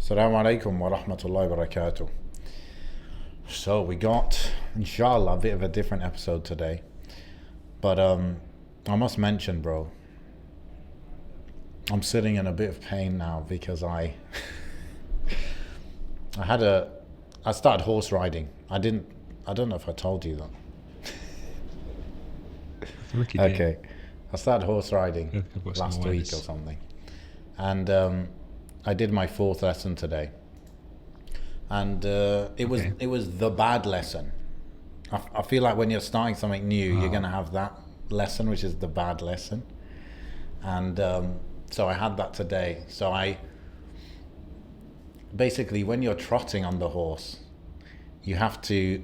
Assalamu alaikum wa rahmatullahi wa barakatuh. So we got, inshallah, a bit of a different episode today. But I must mention, bro, I'm sitting in a bit of pain now because I started horse riding. I don't know if I told you that. Look at you. Okay. I started horse riding I've got some last week awareness. or something. And I did my fourth lesson today. And it was the bad lesson. I feel like when you're starting something new, you're going to have that lesson, which is the bad lesson. And so I had that today. So basically, when you're trotting on the horse, you have to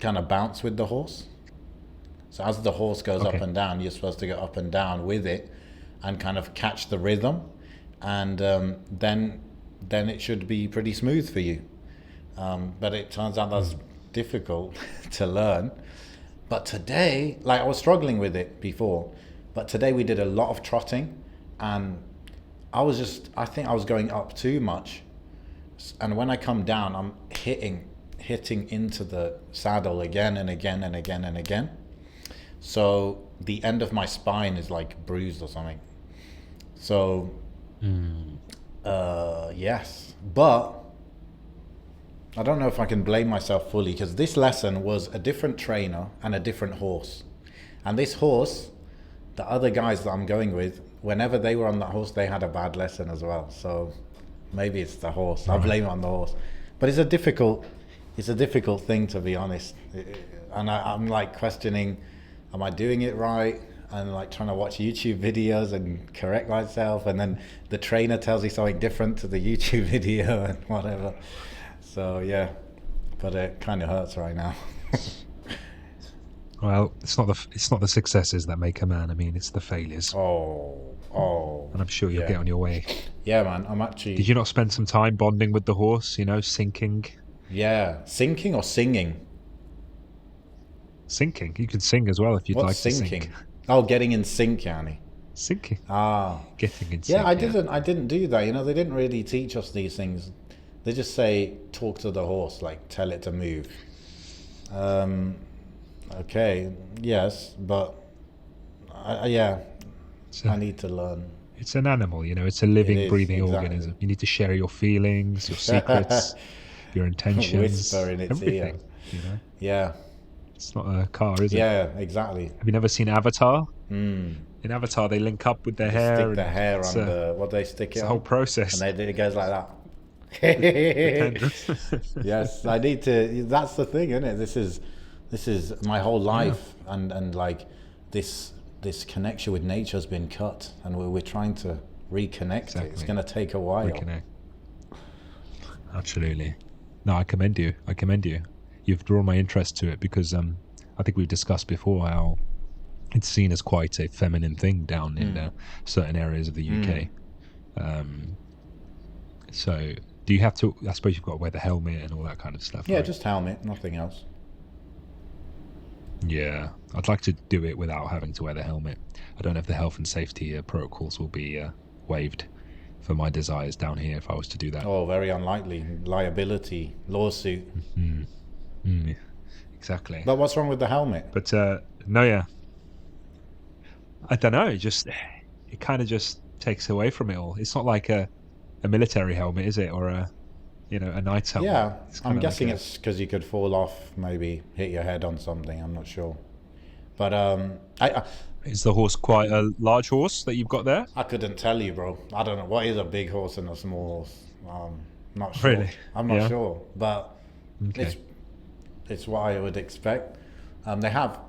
kind of bounce with the horse. So as the horse goes up and down, you're supposed to go up and down with it and kind of catch the rhythm. And then it should be pretty smooth for you. But it turns out that's difficult to learn. But today, like I was struggling with it before, but today we did a lot of trotting and I think I was going up too much. And when I come down, I'm hitting into the saddle again and again and again and again. So the end of my spine is like bruised or something. So, yes, but I don't know if I can blame myself fully because this lesson was a different trainer and a different horse. And this horse, the other guys that I'm going with, whenever they were on that horse, they had a bad lesson as well. So maybe it's the horse. I blame it on the horse. But it's a difficult thing, to be honest. And I'm like questioning, am I doing it right? And like trying to watch YouTube videos and correct myself, and then the trainer tells me something different to the YouTube video and whatever. So yeah, but it kind of hurts right now. Well, it's not the successes that make a man. I mean, it's the failures. Oh. And I'm sure you'll get on your way. Yeah, man. I'm actually. Did you not spend some time bonding with the horse? You know, sinking. Yeah, sinking or singing. Sinking. You could sing as well if you'd like sinking? to sing. Oh, getting in sync, Yanni. Sinking. Ah, getting in sync. Yeah, I didn't do that. You know, they didn't really teach us these things. They just say talk to the horse, like tell it to move. Okay, yes, but I need to learn. It's an animal, you know. It's a living, breathing organism. You need to share your feelings, your secrets, your intentions, whisper in its everything. ear. You know. Yeah. It's not a car, is it? Yeah, exactly. Have you never seen Avatar? In Avatar, they link up with their hair. Stick their hair on the what they stick it on. The whole process. And it goes like that. Yes, I need to. That's the thing, isn't it? This is my whole life, and like this connection with nature has been cut, and we're trying to reconnect it. It's going to take a while. Reconnect. Absolutely. No, I commend you. You've drawn my interest to it because I think we've discussed before how it's seen as quite a feminine thing down in certain areas of the UK. So do you have to, I suppose you've got to wear the helmet and all that kind of stuff? Yeah, right? just helmet, nothing else. Yeah, I'd like to do it without having to wear the helmet. I don't know if the health and safety protocols will be waived for my desires down here if I was to do that. Oh, very unlikely. Liability, lawsuit. Exactly. But what's wrong with the helmet? But no, yeah. I don't know. It kind of just takes away from it all. It's not like a military helmet, is it? Or a knight's helmet. Yeah, I'm guessing it's because you could fall off, maybe hit your head on something. I'm not sure. But is the horse quite a large horse that you've got there? I couldn't tell you, bro. I don't know what is a big horse and a small horse. Not sure. Really? I'm not sure, but it's what I would expect. They have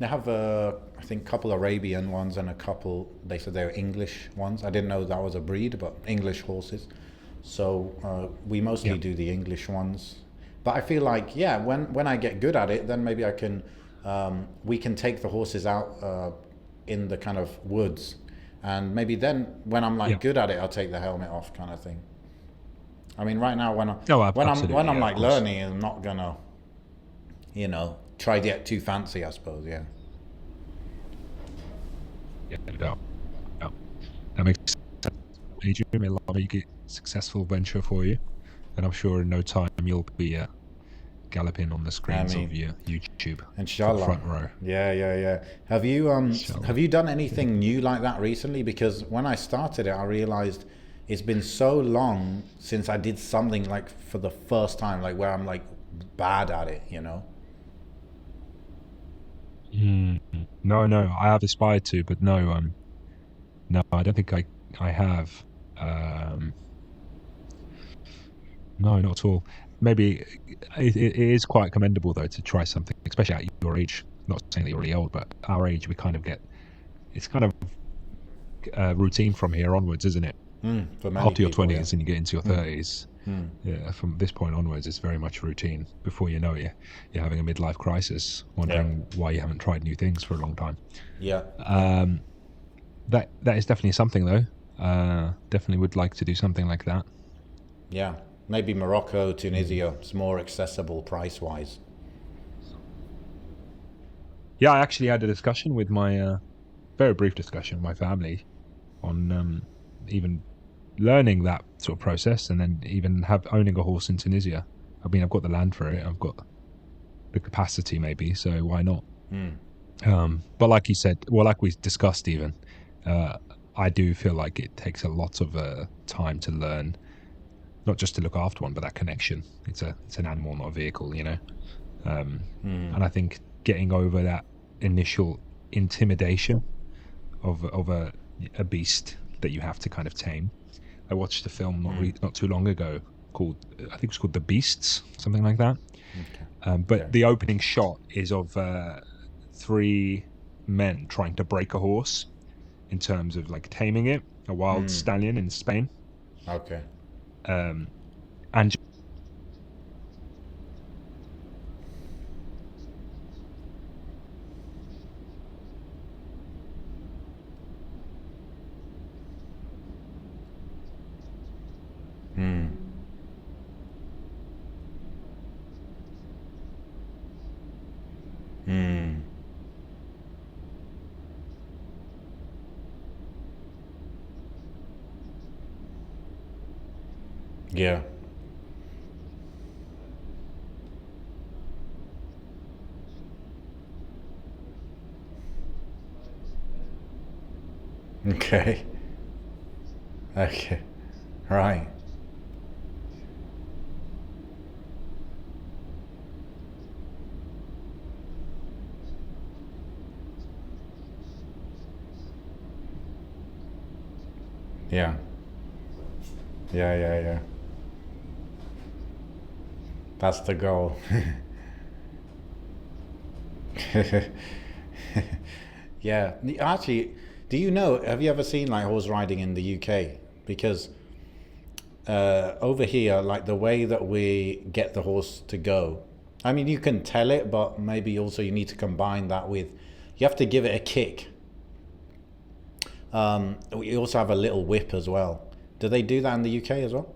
I think a couple Arabian ones and a couple. They said they were English ones. I didn't know that was a breed, but English horses. So we mostly do the English ones. But I feel like when I get good at it, then maybe I can. We can take the horses out in the kind of woods, and maybe then when I'm like good at it, I'll take the helmet off, kind of thing. I mean, right now when I'm like learning, I'm not gonna, try to get too fancy, I suppose. Yeah. Yeah, no. That makes sense. Adrian, may Allah make it successful venture for you, and I'm sure in no time you'll be galloping on the screens of your YouTube for the Inshallah. front row. Yeah. Have you done anything new like that recently? Because when I started it, I realized it's been so long since I did something like for the first time, like where I'm like bad at it, you know? No, I have aspired to, but no, I don't think I have. No, not at all. Maybe it is quite commendable though to try something, especially at your age. Not saying that you're really old, but our age, we kind of get it's kind of routine from here onwards, isn't it? For many After your people, 20s and you get into your 30s, yeah. yeah, from this point onwards, it's very much routine. Before you know it, you're having a midlife crisis, wondering why you haven't tried new things for a long time. Yeah. That is definitely something though. Definitely would like to do something like that. Yeah. Maybe Morocco, Tunisia, it's more accessible price-wise. Yeah, I actually had a discussion with my very brief discussion with my family on even learning that sort of process, and then even owning a horse in Tunisia. I mean, I've got the land for it, I've got the capacity maybe, so why not? But like you said, well, like we discussed even, I do feel like it takes a lot of time to learn, not just to look after one, but that connection. It's an animal, not a vehicle, you know. And I think getting over that initial intimidation of a beast that you have to kind of tame. I watched a film not too long ago called, I think it's called The Beasts, something like that. But the opening shot is of 3 men trying to break a horse in terms of like taming it, a wild stallion in Spain. Okay. And Yeah. Okay. Okay. Right. Yeah. Yeah. That's the goal. Yeah. Actually, do you know, have you ever seen like horse riding in the UK? Because over here, like the way that we get the horse to go, I mean, you can tell it, but maybe also you need to combine that with, you have to give it a kick. We also have a little whip as well. Do they do that in the UK as well?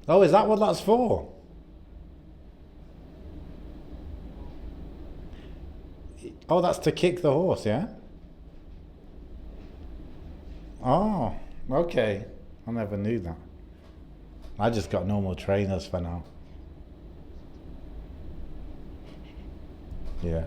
Oh, is that what that's for? Oh, that's to kick the horse, yeah? Oh, okay. I never knew that. I just got normal trainers for now. Yeah.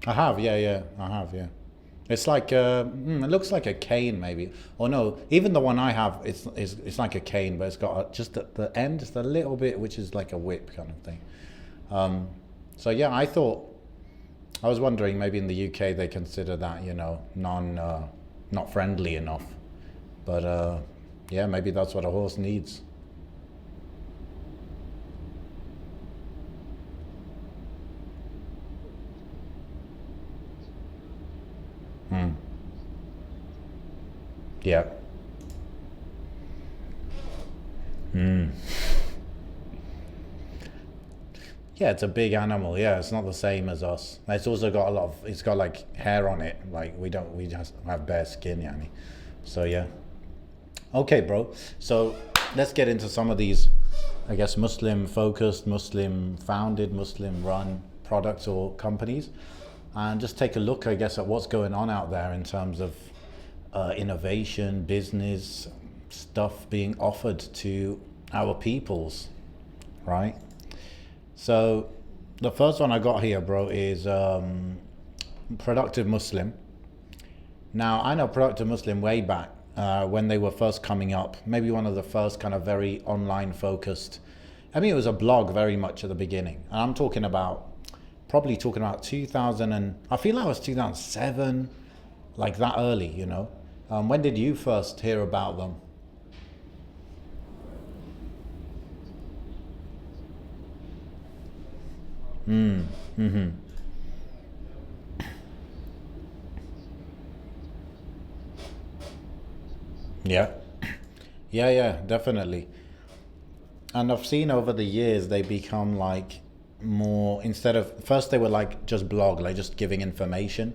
I have, yeah. I have, yeah. It's like it looks like a cane maybe, or no, even the one I have, it's like a cane, but it's got just at the end, just a little bit, which is like a whip kind of thing. So yeah, I was wondering maybe in the UK they consider that, you know, not friendly enough, but yeah, maybe that's what a horse needs. Yeah. Yeah, it's a big animal. Yeah, it's not the same as us. It's also got a lot of. It's got like hair on it. Like we don't. We just have bare skin, yani. So yeah. Okay, bro. So let's get into some of these, I guess, Muslim focused, Muslim founded, Muslim run products or companies, and just take a look, I guess, at what's going on out there in terms of innovation, business, stuff being offered to our peoples, right? So the first one I got here, bro, is Productive Muslim. Now, I know Productive Muslim way back when they were first coming up, maybe one of the first kind of very online focused. I mean, it was a blog very much at the beginning. And I'm talking about, probably talking about 2000 and, I feel like it was 2007, like that early, you know. When did you first hear about them? Yeah. Yeah, yeah, definitely. And I've seen over the years they become like more, instead of first they were like just blog, like just giving information,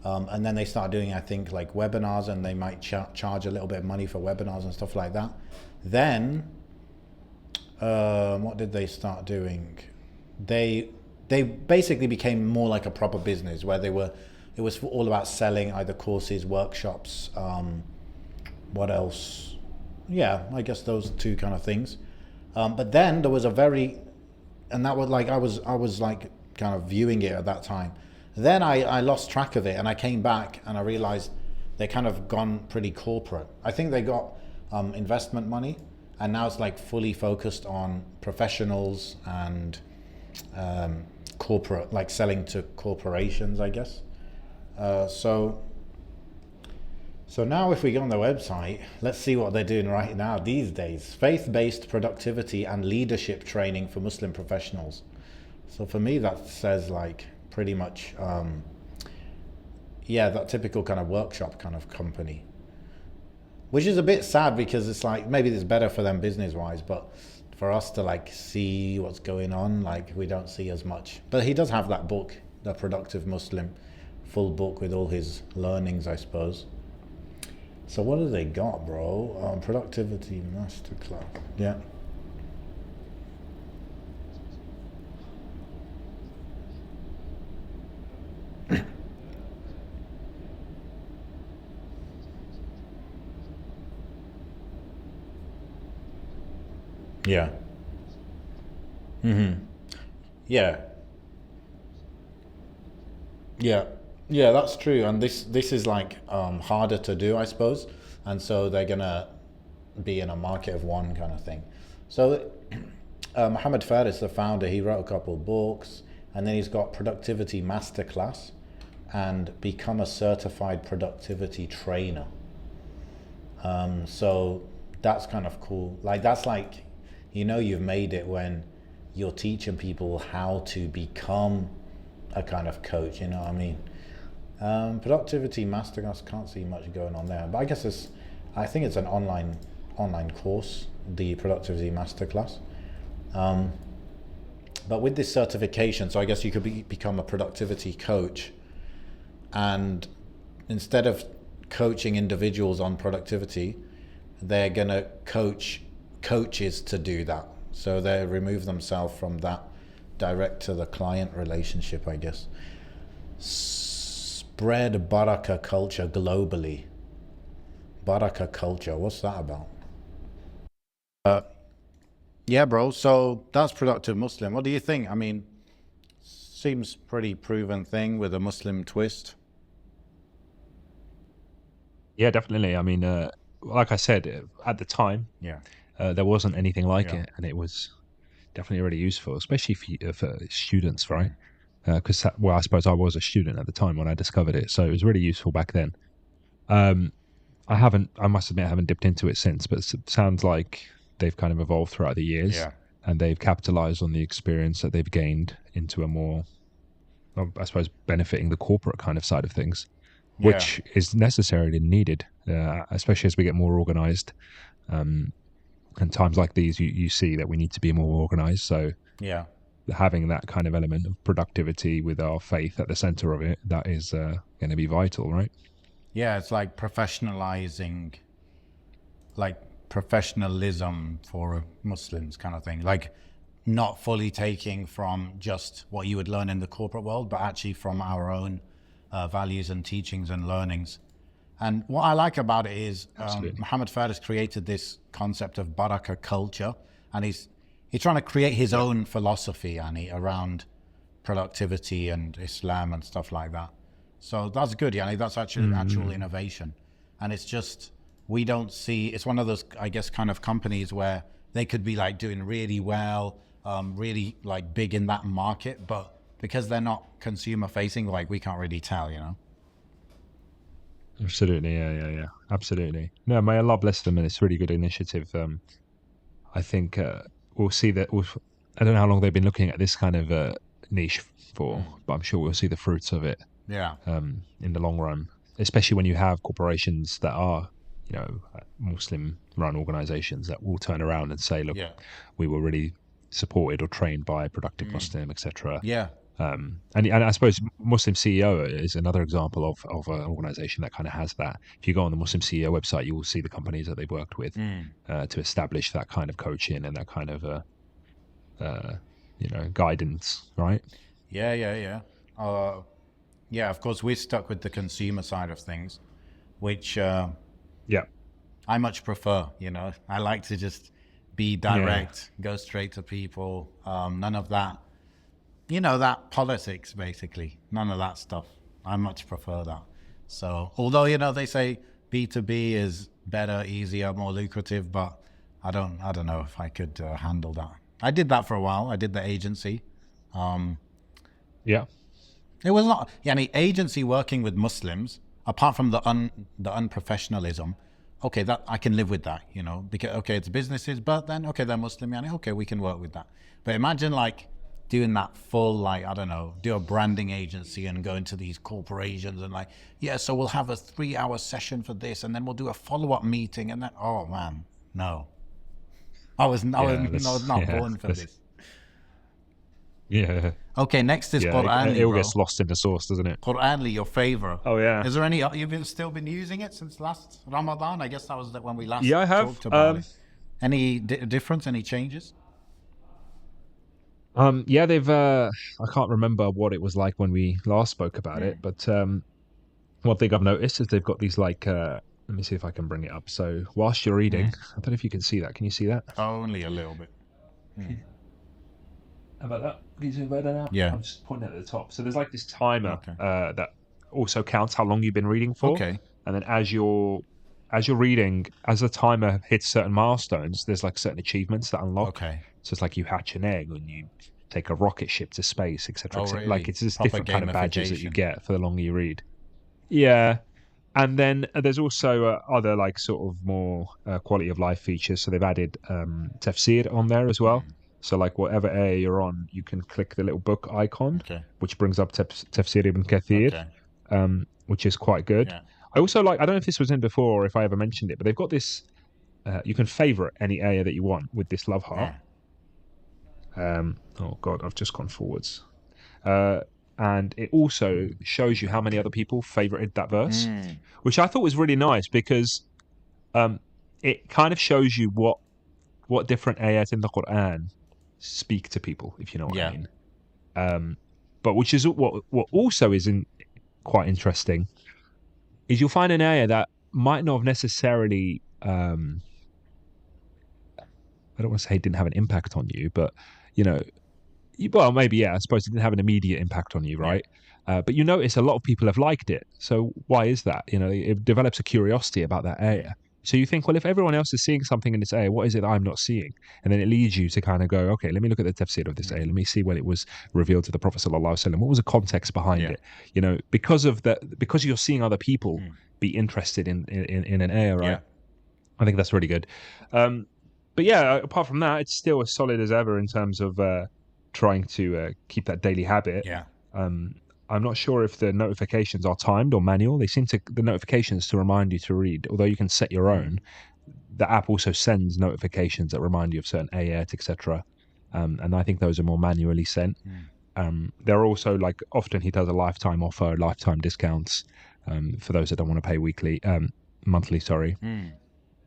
and then they start doing, I think, like webinars, and they might charge a little bit of money for webinars and stuff like that. Then what did they start doing? They they basically became more like a proper business where they were. It was all about selling either courses, workshops. What else? Yeah, I guess those two kind of things. But then there was a very, and that was like I was like kind of viewing it at that time. Then I lost track of it, and I came back and I realized they kind of gone pretty corporate. I think they got investment money, and now it's like fully focused on professionals and corporate, like selling to corporations, I guess. So now if we go on their website, let's see what they're doing right now these days. Faith-based productivity and leadership training for Muslim professionals. So for me, that says like pretty much, yeah, that typical kind of workshop kind of company. Which is a bit sad because it's like, maybe it's better for them business-wise, but for us to like see what's going on, like we don't see as much. But he does have that book, The Productive Muslim, full book with all his learnings, I suppose. So what do they got, bro? Productivity masterclass. Yeah. Yeah. Yeah. Yeah. Yeah, that's true. And this is like harder to do, I suppose. And so they're gonna be in a market of one kind of thing. So Mohammed Faris, the founder, he wrote a couple of books, and then he's got Productivity Masterclass and Become a Certified Productivity Trainer. So that's kind of cool. Like that's like, you've made it when you're teaching people how to become a kind of coach. You know what I mean? Productivity Masterclass, can't see much going on there, but I guess I think it's an online course, the Productivity Masterclass. But with this certification, so I guess you could become a productivity coach, and instead of coaching individuals on productivity, they're gonna coach coaches to do that. So they remove themselves from that direct to the client relationship, I guess. Spread Baraka culture globally. Baraka culture, what's that about? Yeah, bro. So that's Productive Muslim. What do you think? I mean, seems pretty proven thing with a Muslim twist. Yeah, definitely. I mean, like I said, at the time, Yeah. there wasn't anything like Yeah. it, and it was definitely really useful, especially for students, right? Because well, I suppose I was a student at the time when I discovered it, so it was really useful back then. Um, I must admit, I haven't dipped into it since, but it sounds like they've kind of evolved throughout the years, Yeah. and they've capitalized on the experience that they've gained into a more, well, I suppose, benefiting the corporate kind of side of things, Yeah. which is necessarily needed. especially as we get more organized. And times like these, you see that we need to be more organized. So Yeah. having that kind of element of productivity with our faith at the center of it, that is going to be vital, right? Yeah, it's like professionalizing, like professionalism for Muslims kind of thing. Like not fully taking from just what you would learn in the corporate world, but actually from our own values and teachings and learnings. And what I like about it is Mohammed Fard has created this concept of Baraka culture, and he's trying to create his own philosophy, Yani, around productivity and Islam and stuff like that. So that's good, Yani. That's actually actual innovation, and it's just we don't see. It's one of those, I guess, kind of companies where they could be like doing really well, really like big in that market, but because they're not consumer facing, like we can't really tell, you know. Absolutely, yeah, absolutely. No, may Allah bless them, and it's a really good initiative. I think we'll see that. I don't know how long they've been looking at this kind of niche for, but I'm sure we'll see the fruits of it Yeah. in the long run. Especially when you have corporations that are, Muslim-run organisations that will turn around and say, "Look, Yeah. we were really supported or trained by a productive Muslim, etc." Yeah. And I suppose Muslim CEO is another example of an organization that kind of has that. If you go on the Muslim CEO website, you will see the companies that they've worked with to establish that kind of coaching and that kind of guidance, right? Yeah. Yeah, of course, we're stuck with the consumer side of things, which Yeah. I much prefer. You know, I like to just be direct, go straight to people. None of that, that politics, basically. None of that stuff. I much prefer that. So, although, they say B2B is better, easier, more lucrative, but I don't know if I could handle that. I did that for a while. I did the agency. Yeah. It was not, agency working with Muslims, apart from the unprofessionalism. Okay, that I can live with that, because it's businesses, but then they're Muslim, okay, we can work with that. But imagine like doing that full, like, I don't know, do a branding agency and go into these corporations and like, so we'll have a 3-hour session for this, and then we'll do a follow-up meeting, and then, oh man, no, I was not born for this. Yeah. Okay, next is Qur'anly, it all bro. gets lost in the sauce, doesn't it? Qur'anly, your favorite. Oh yeah. Is there any? You've still been using it since last Ramadan? I guess that was when we last I have. talked about it. Any difference? Any changes? They've. I can't remember what it was like when we last spoke about it, but one thing I've noticed is they've got these like. Let me see if I can bring it up. So whilst you're reading, I don't know if you can see that. Can you see that? Only a little bit. How about that? Can you zoom that out? Yeah. I'm just pointing at the top. So there's like this timer that also counts how long you've been reading for. Okay. And then as you're reading, as the timer hits certain milestones, there's like certain achievements that unlock. Okay. So it's like you hatch an egg and you take a rocket ship to space, etc. Really? Like it's just Proper different kind of badges that you gamification. get for the longer you read. Yeah. And then there's also other like sort of more quality of life features. So they've added tafsir on there as well. So like whatever area you're on, you can click the little book icon, which brings up Tafsir ibn Kathir, which is quite good. Yeah. I also like, I don't know if this was in before or if I ever mentioned it, but they've got this, you can favorite any area that you want with this love heart. Oh God, I've just gone forwards. And it also shows you how many other people favorited that verse, which I thought was really nice because it kind of shows you what different ayat in the Quran speak to people, if you know what I mean. But which is what also is quite interesting is you'll find an ayah that might not have necessarily I don't want to say it didn't have an impact on you, but well, maybe, I suppose it didn't have an immediate impact on you, right? But you notice a lot of people have liked it. So why is that? It develops a curiosity about that ayah. So you think, well, if everyone else is seeing something in this ayah, what is it that I'm not seeing? And then it leads you to kind of go, okay, let me look at the tafsir of this ayah. Let me see when it was revealed to the Prophet sallallahu alaihi wasallam. What was the context behind it? Because you're seeing other people be interested in an ayah, right? I think that's really good. But yeah, apart from that, it's still as solid as ever in terms of trying to keep that daily habit. I'm not sure if the notifications are timed or manual. They seem to the notifications to remind you to read. Although you can set your own, the app also sends notifications that remind you of certain ayat, etc. And I think those are more manually sent. There are also like often he does a lifetime offer, lifetime discounts for those that don't want to pay monthly. Sorry.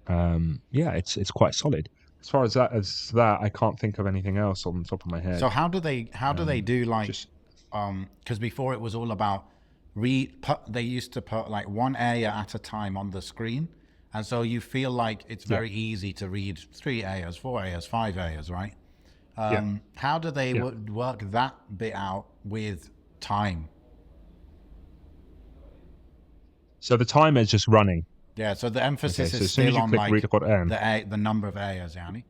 Yeah, it's quite solid. As far as that, I can't think of anything else on the top of my head. So how do they do like Just because before it was all about they used to put like one ayah at a time on the screen, and so you feel like it's very easy to read 3 ayahs, 4 ayahs, 5 ayahs, right? yeah. How do they Yeah. work that bit out with time? So the timer is just running. Yeah, so the Okay, emphasis so is as soon as still you on click read like the Quran, the number of ayahs, yani.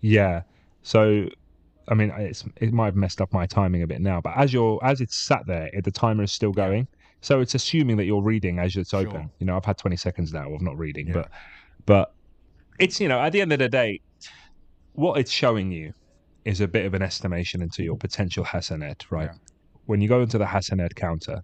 yeah. So I mean, it might have messed up my timing a bit now, but as it's sat there, the timer is still Yeah, going. So it's assuming that you're reading as it's sure. open. I've had 20 seconds now of not reading, Yeah, but it's at the end of the day, what it's showing you is a bit of an estimation into your potential hasanat, right? yeah, When you go into the hasanat counter,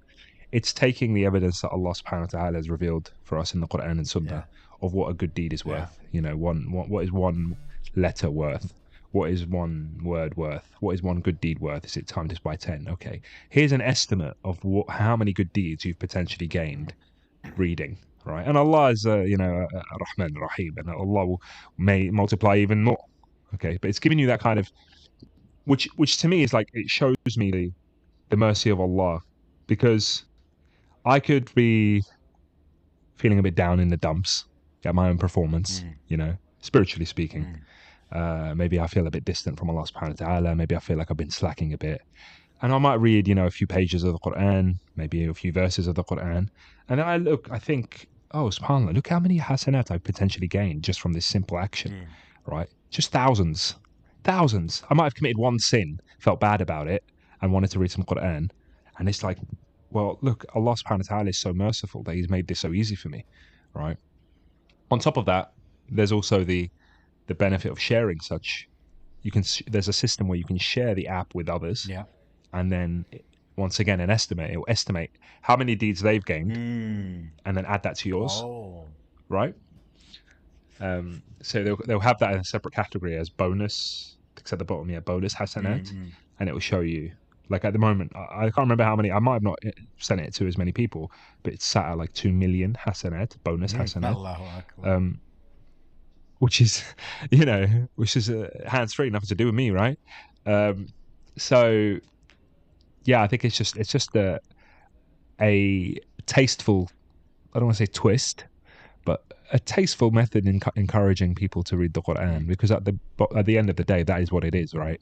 it's taking the evidence that Allah subhanahu wa ta'ala has revealed for us in the Quran and yeah, Sunnah of what a good deed is yeah. worth. What is one letter worth? What is one word worth? What is one good deed worth? Is it times this by 10? Okay. Here's an estimate of how many good deeds you've potentially gained reading, right? And Allah is, a Rahman Rahim, and Allah may multiply even more. Okay. But it's giving you that kind of, which to me is like, it shows me the mercy of Allah, because I could be feeling a bit down in the dumps at my own performance, spiritually speaking. Maybe I feel a bit distant from Allah subhanahu wa ta'ala. Maybe I feel like I've been slacking a bit. And I might read, a few pages of the Quran, maybe a few verses of the Quran. And then I think, oh, subhanAllah, look how many hasanat I've potentially gained just from this simple action, right? Just thousands. Thousands. I might have committed one sin, felt bad about it, and wanted to read some Quran. And it's like, well, look, Allah subhanahu wa ta'ala is so merciful that He's made this so easy for me, right? On top of that, there's also the benefit of sharing such. There's a system where you can share the app with others, Yeah. and then once again it will estimate how many deeds they've gained, and then add that to yours, right? So they'll have that in a separate category as bonus. It's at the bottom, bonus hasanat, and it will show you. Like at the moment, I can't remember how many. I might have not sent it to as many people, but it's sat at like 2 million hasanat, bonus hasanat, which is, hands free, nothing to do with me, right? So yeah, I think it's just a tasteful. I don't want to say twist, but a tasteful method in encouraging people to read the Quran, because at the end of the day, that is what it is, right?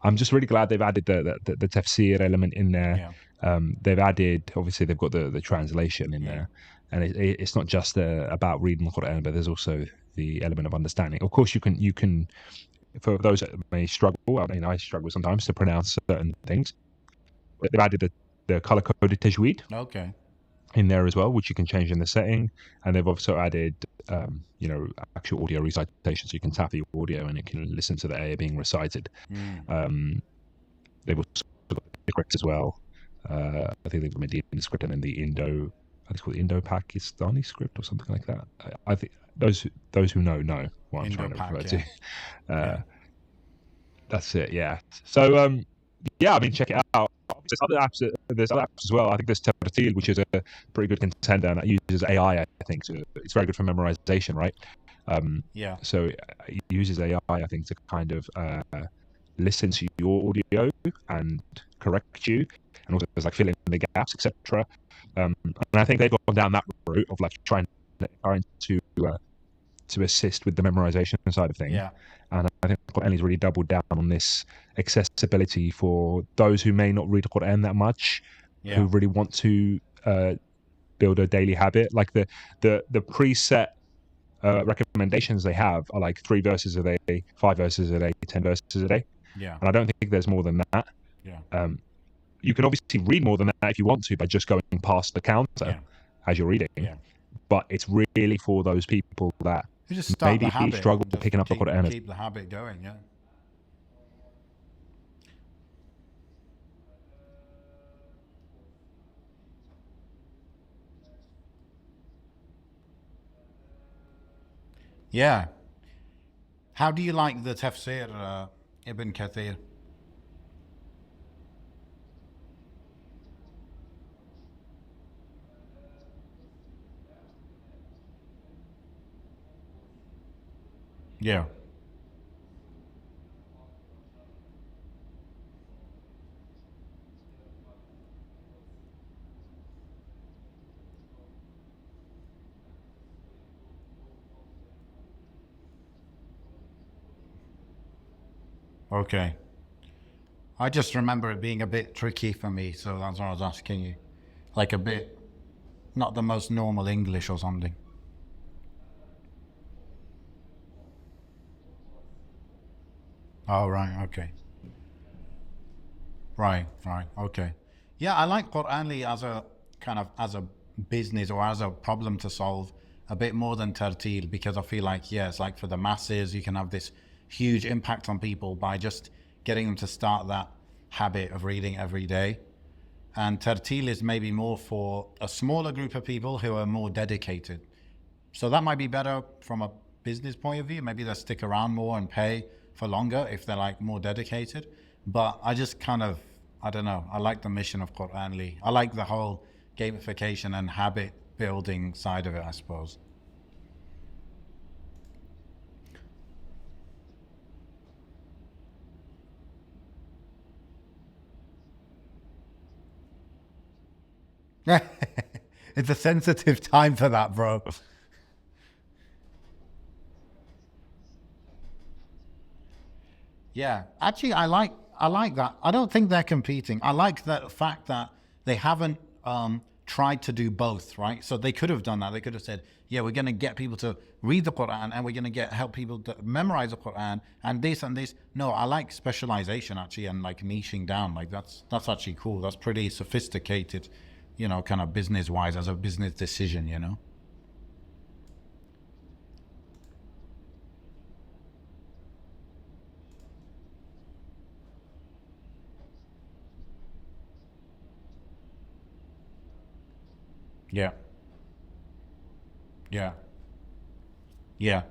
I'm just really glad they've added the tafsir element in there. They've added, obviously, they've got the translation in there, and it's not just about reading the Quran, but there's also the element of understanding. Of course, you can for those that may struggle. I mean, I struggle sometimes to pronounce certain things, but they've added the color coded tajweed. Okay. In there as well, which you can change in the setting, and they've also added, actual audio recitation, so you can tap the audio and it can listen to the ayah being recited. They've also got the script as well. I think they've got Median script and then the I think it's called Indo-Pakistani script or something like that. I think those who know what I'm trying to refer to. That's it. Yeah. So I mean, check it out. There's other apps as well. I think there's Tertil, which is a pretty good contender, and that uses AI. I think so it's very good for memorization, right? So it uses AI, I think, to kind of listen to your audio and correct you, and also there's like filling in the gaps, etc. And I think they've gone down that route of like trying to assist with the memorization side of things. Yeah. And I think Qur'an's really doubled down on this accessibility for those who may not read Qur'an that much, who really want to build a daily habit. Like the preset recommendations they have are like 3 verses a day, 5 verses a day, 10 verses a day. Yeah. And I don't think there's more than that. Yeah. You can obviously read more than that if you want to by just going past the counter as you're reading. Yeah. But it's really for those people that You just start maybe the habit. struggle picking up the Quran. Keep the habit going. Yeah. Yeah. How do you like the tafsir, Ibn Kathir? Yeah. Okay. I just remember it being a bit tricky for me, so that's why I was asking you. Like a bit, not the most normal English or something. Oh, right. Okay. Right. Right. Okay. Yeah, I like Qur'anly as a kind of as a business or as a problem to solve a bit more than Tartil because I feel like, yeah, it's like for the masses, you can have this huge impact on people by just getting them to start that habit of reading every day. And Tartil is maybe more for a smaller group of people who are more dedicated. So that might be better from a business point of view. Maybe they'll stick around more and pay for longer if they're like more dedicated. But I just kind of, I don't know. I like the mission of Qur'anly. I like the whole gamification and habit building side of it, I suppose. It's a sensitive time for that, bro. Yeah, actually, I like that. I don't think they're competing. I like the fact that they haven't tried to do both, right? So they could have done that. They could have said, "Yeah, we're going to get people to read the Quran, and we're going to get help people to memorize the Quran, and this and this." No, I like specialization actually, and like niching down. Like that's actually cool. That's pretty sophisticated, kind of business wise as a business decision. Yeah, yeah, yeah.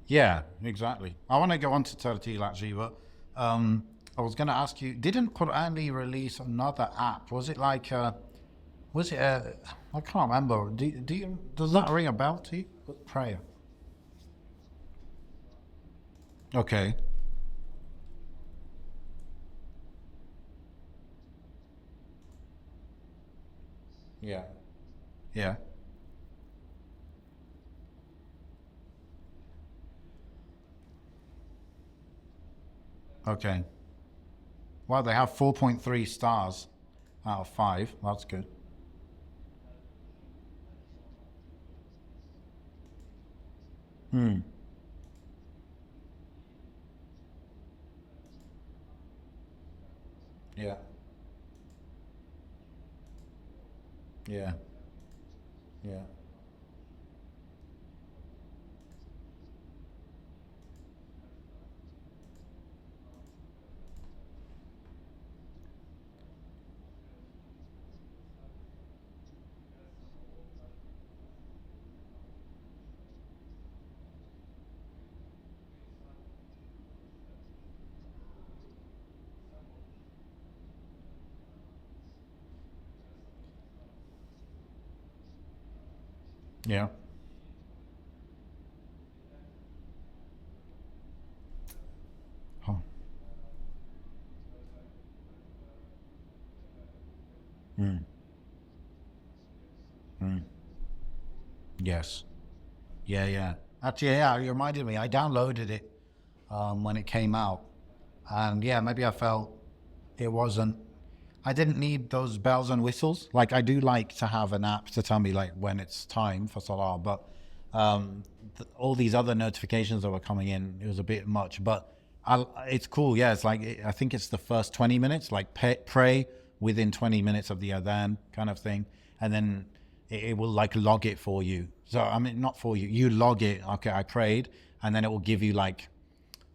Yeah, exactly. I want to go on to Tartil actually, but I was going to ask you, didn't Qur'anly release another app? Was it I can't remember. Does that ring a bell to you? Prayer. Okay. Yeah. Yeah. Okay. Well, they have 4.3 stars out of 5. That's good. Hmm. Yeah. Yeah. Yeah. Yeah. Oh. Hmm. Hmm. Yes. Yeah, yeah. Actually, yeah, you reminded me. I downloaded it when it came out, and yeah, maybe I felt it wasn't. I didn't need those bells and whistles. Like I do like to have an app to tell me like when it's time for Salah, but all these other notifications that were coming in, it was a bit much. But it's cool. Yeah, it's like I think it's the first 20 minutes. Like pray within 20 minutes of the adhan kind of thing, and then it will like log it for you. So I mean, not for you. You log it. Okay, I prayed, and then it will give you like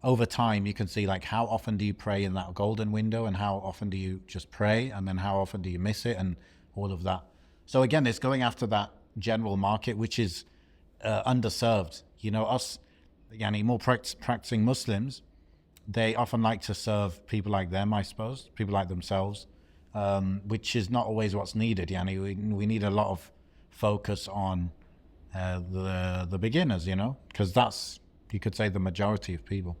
over time you can see like how often do you pray in that golden window, and how often do you just pray, and then how often do you miss it, and all of that. So again, it's going after that general market, which is underserved. You know, us, yani more practicing Muslims, they often like to serve people like them, I suppose, people like themselves, which is not always what's needed. Yani we need a lot of focus on the beginners, you know, because that's, you could say, the majority of people.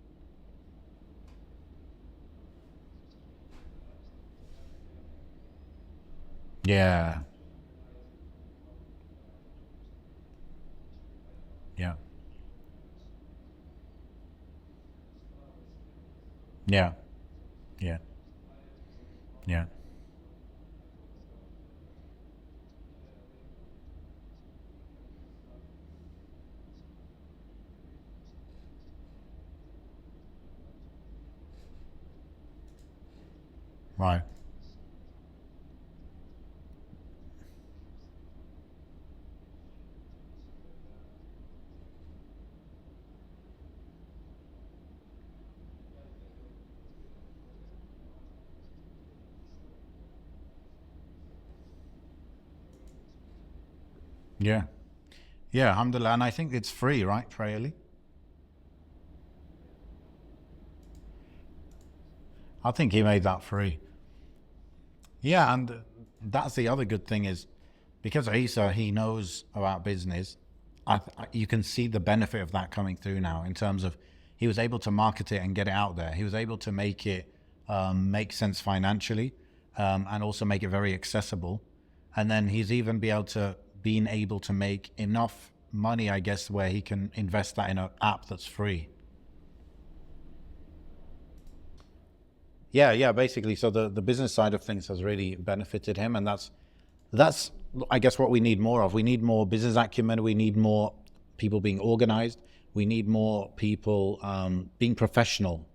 Yeah, yeah, yeah, yeah, yeah. Right. Yeah. Yeah, alhamdulillah. And I think it's free, right, Fraley? I think he made that free. Yeah, and that's the other good thing is because Isa, he knows about business. You can see the benefit of that coming through now in terms of he was able to market it and get it out there. He was able to make it make sense financially, and also make it very accessible. And then he's even been able to make enough money, I guess, where he can invest that in an app that's free. Yeah, yeah, basically. So the business side of things has really benefited him, and that's I guess what we need more of. We need more business acumen. We need more people being organized. We need more people being professional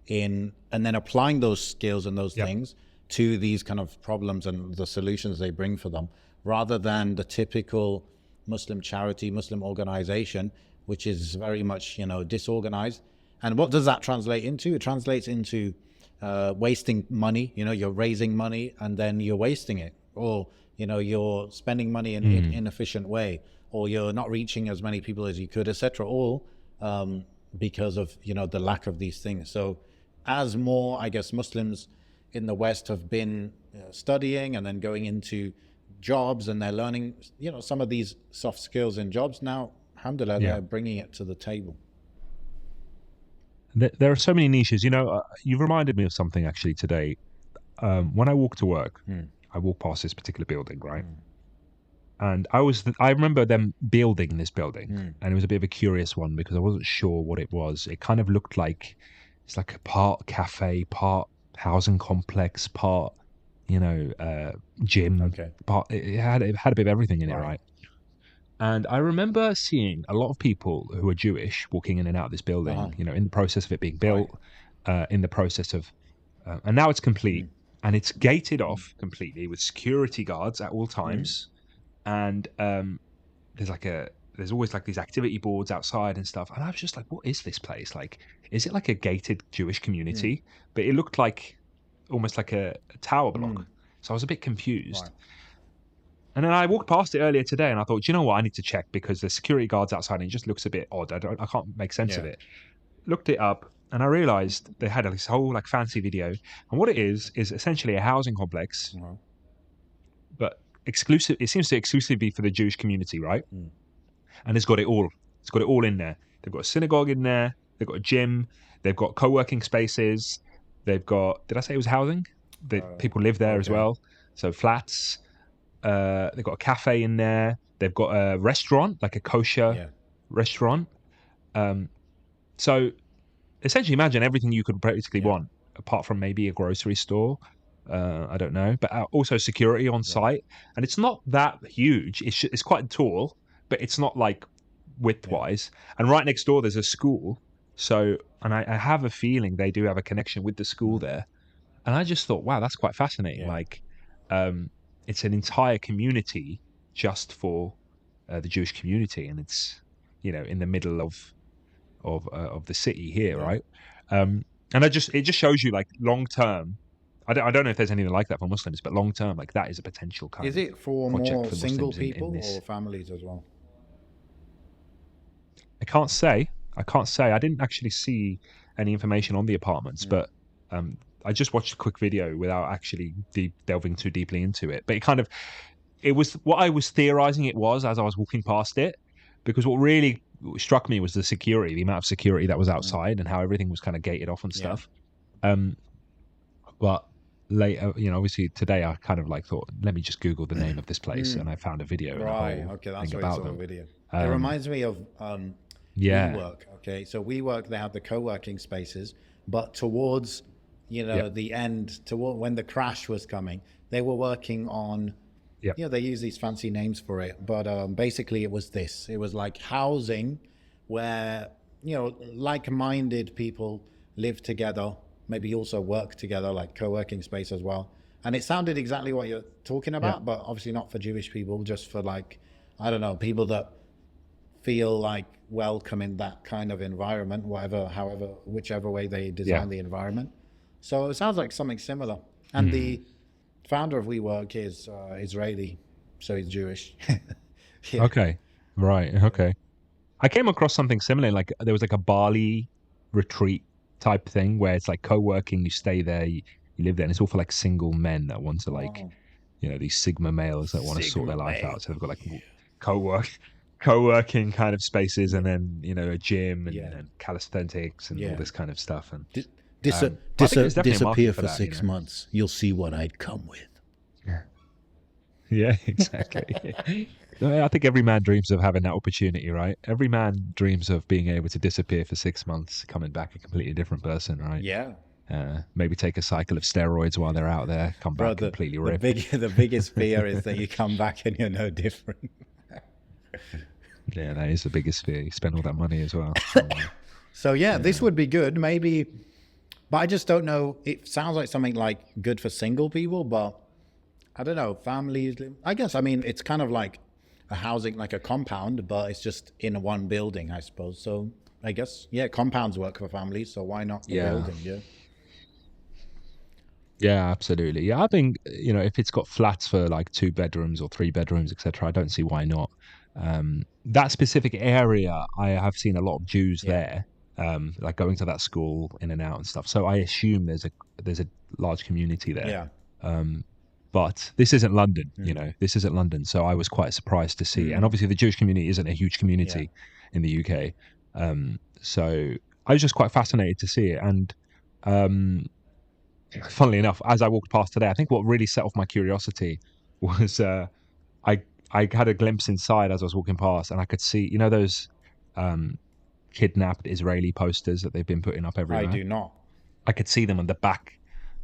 in, and then applying those skills and those Yep. things to these kind of problems and the solutions they bring for them, rather than the typical Muslim charity, Muslim organization, which is very much, you know, disorganized. And what does that translate into? It translates into wasting money. You know, you're raising money and then you're wasting it, or you know, you're spending money in an inefficient way, or you're not reaching as many people as you could, etc. All because of, you know, the lack of these things. So, as more, I guess, Muslims in the West have been studying and then going into jobs, and they're learning, you know, some of these soft skills in jobs now. Alhamdulillah, Yeah. they're bringing it to the table. There are so many niches. You know, you've reminded me of something actually today. When I walk to work, I walk past this particular building, right? And I remember them building this building, and it was a bit of a curious one because I wasn't sure what it was. It kind of looked like it's like a part cafe, part housing complex, part, you know, gym, Okay. part. It had a bit of everything in it, Right. right? And I remember seeing a lot of people who are Jewish walking in and out of this Uh-huh. building, you know, in the process of it being Right. built, in the process of, and now it's complete and it's gated off completely with security guards at all times. And there's like there's always like these activity boards outside and stuff. And I was just like, what is this place? Like, is it like a gated Jewish community? But it looked like almost like a tower block. So I was a bit confused. Right. And then I walked past it earlier today, and I thought, "Do you know what? I need to check because the security guards outside, and it just looks a bit odd. I can't make sense of Yeah. it." Looked it up, and I realized they had this whole like fancy video, and what it is essentially a housing complex, Uh-huh. but exclusive. It seems to exclusively be for the Jewish community, right? And it's got it all. It's got it all in there. They've got a synagogue in there. They've got a gym. They've got co-working spaces. They've got. Did I say it was housing? People live there as Okay. well. So flats. They've got a cafe in there. They've got a restaurant, like a kosher Yeah. restaurant. Um, so essentially, imagine everything you could practically Yeah. want, apart from maybe a grocery store. I don't know, but also security on Yeah. site. And it's not that huge. It's quite tall, but it's not like Yeah. width-wise. And right next door, there's a school. So, and I have a feeling they do have a connection with the school there. And I just thought, wow, that's quite fascinating. Yeah. Like, um, it's an entire community just for the Jewish community, and it's, you know, in the middle of the city here, Yeah. right? And it just shows you like long term. I don't know if there's anything like that for Muslims, but long term, like that is a potential kind Is of it for project more for single Muslims in people this. or families as well? I can't say. I didn't actually see any information on the apartments, but I just watched a quick video without actually delving too deeply into it. But it was what I was theorizing it was as I was walking past it, because what really struck me was the security, the amount of security that was outside, and how everything was kind of gated off and stuff. But later, obviously today I kind of like thought, let me just Google the name of this place, and I found a video and a Right. whole Okay, that's thing why you about saw the them. video. It reminds me of Yeah, WeWork. Okay, so WeWork, they have the co-working spaces, but towards the end, toward when the crash was coming, they were working on. yeah, They use these fancy names for it, but basically it was this. It was like housing where like-minded people live together, maybe also work together, like co-working space as well. And it sounded exactly what you're talking about, but obviously not for Jewish people, just for like, I don't know, people that feel like welcome in that kind of environment, whichever way they design the environment. So it sounds like something similar. And the founder of WeWork is Israeli, so he's Jewish. Yeah. Okay, right, okay. I came across something similar. Like there was like a Bali retreat type thing where it's like co-working. You stay there, you live there, and it's all for like single men that want to like, Oh, these Sigma males that want to sort Sigma their life male. out. So they've got like co-work, co-working kind of spaces, Yeah. and then a gym Yeah. and calisthenics and all Yeah. this kind of stuff. And Dis- but I think there's definitely a market disappear for for that. 6 months. You'll see what I'd come with. Yeah, exactly. No, I think every man dreams of having that opportunity, right? Every man dreams of being able to disappear for 6 months, coming back a completely different person, right? Yeah. Maybe take a cycle of steroids while they're out there, come Bro, back completely ripped. the biggest fear is that you come back and you're no different. Yeah, that is the biggest fear. You spend all that money as well. So yeah, this would be good, maybe, but I just don't know. It sounds like something like good for single people, but I don't know, families. I guess, I mean, it's kind of like a housing, like a compound, but it's just in one building, I suppose. So I guess, yeah, compounds work for families, so why not the building? Yeah. Yeah, absolutely. Yeah, I think if it's got flats for like 2 bedrooms or 3 bedrooms, etc., I don't see why not. That specific area, I have seen a lot of Jews there, like going to that school in and out and stuff. So I assume there's a large community there. Yeah. But this isn't London, this isn't London. So I was quite surprised to see. And obviously the Jewish community isn't a huge community in the UK. So I was just quite fascinated to see it. And funnily enough, as I walked past today, I think what really set off my curiosity was I had a glimpse inside as I was walking past, and I could see, those kidnapped Israeli posters that they've been putting up everywhere. I do not. I could see them on the back.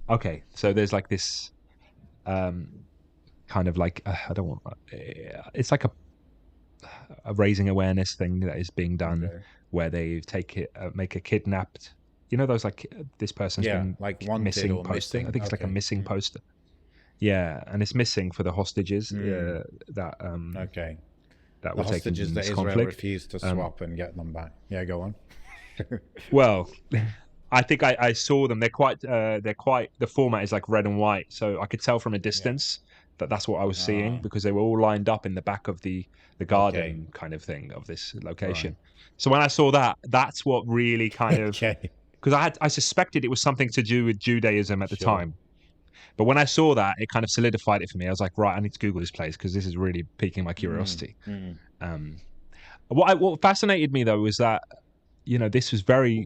Okay, so there's like this kind of like I don't want. It's like a raising awareness thing that is being done, where they make a kidnapped. Those like this person's been like wanted missing or poster. missing. I think it's like a missing poster. Yeah, and it's missing for the hostages that that that the were taken hostages in that this Israel conflict. refused to swap and get them back. Yeah, go on. Well, I think I saw them. They're quite. The format is like red and white, so I could tell from a distance that that's what I was seeing, because they were all lined up in the back of the garden kind of thing of this location. Right. So when I saw that, that's what really kind of because I suspected it was something to do with Judaism at the time. But when I saw that, it kind of solidified it for me. I was like, right, I need to Google this place because this is really piquing my curiosity. What fascinated me though was that this was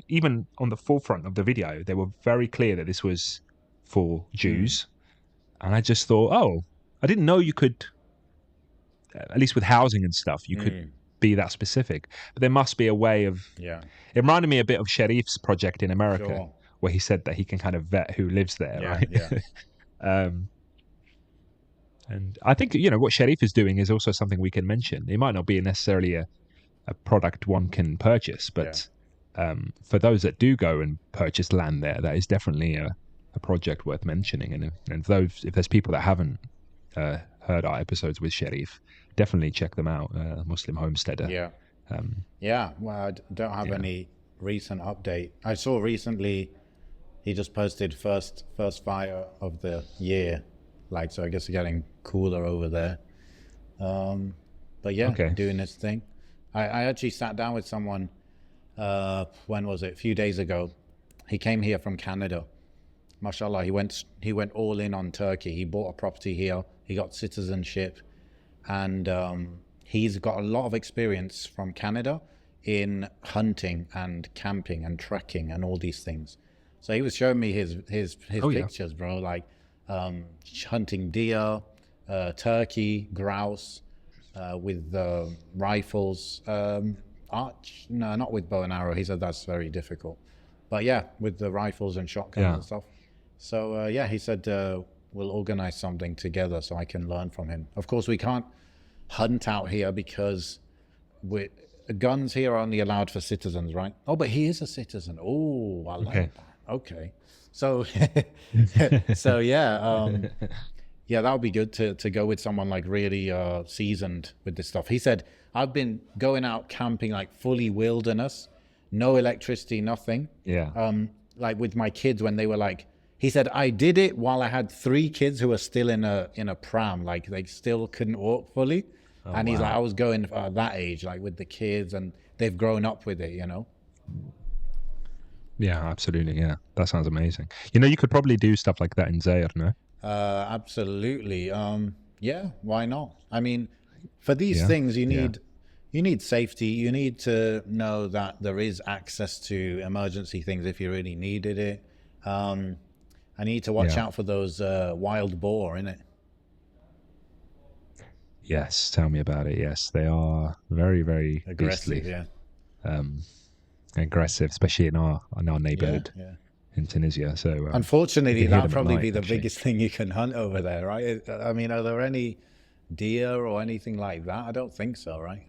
even on the forefront of the video, they were very clear that this was for Jews. And I just thought, I didn't know you could, at least with housing and stuff, you could be that specific. But there must be a way of. Yeah. It reminded me a bit of Sharif's project in America, where he said that he can kind of vet who lives there, right? Yeah. And I think what Sharif is doing is also something we can mention. It might not be necessarily a product one can purchase, but for those that do go and purchase land there, that is definitely a project worth mentioning. And if there's people that haven't heard our episodes with Sharif, definitely check them out. Muslim Homesteader. Well, I don't have any recent update. I saw recently he just posted first fire of the year, like, so I guess it's getting cooler over there. But yeah, Okay. doing his thing. I actually sat down with someone. When was it? A few days ago. He came here from Canada. Mashallah, he went all in on Turkey. He bought a property here. He got citizenship, and he's got a lot of experience from Canada in hunting and camping and trekking and all these things. So he was showing me his Oh yeah. pictures, bro, like hunting deer, turkey, grouse, with rifles. No, not with bow and arrow. He said that's very difficult. But yeah, with the rifles and shotguns Yeah. and stuff. So yeah, he said we'll organize something together so I can learn from him. Of course, we can't hunt out here because guns here are only allowed for citizens, right? Oh, but he is a citizen. Oh, I like Okay. that. Okay. So, so yeah, yeah, that would be good to go with someone like really seasoned with this stuff. He said, I've been going out camping like fully wilderness, no electricity, nothing. Yeah. Like with my kids when they were like, he said, I did it while I had 3 kids who were still in a pram, like they still couldn't walk fully. Oh, And he's like, I wow. was going that age, like with the kids, and they've grown up with it, you know? Yeah, absolutely. Yeah, that sounds amazing. You know, you could probably do stuff like that in Zaire, no? Absolutely. Yeah, why not? I mean, for these Yeah. things, Yeah. you need safety. You need to know that there is access to emergency things if you really needed it. I need to watch Yeah. out for those wild boar, innit? Yes. Tell me about it. Yes, they are very, very Aggressive, beastly, yeah. aggressive, especially in our Yeah, neighborhood yeah. in Tunisia. So you Unfortunately, can hear that'd them at probably night, be the actually. biggest thing you can hunt over there, right? I mean, are there any deer or anything like that? I don't think so, right?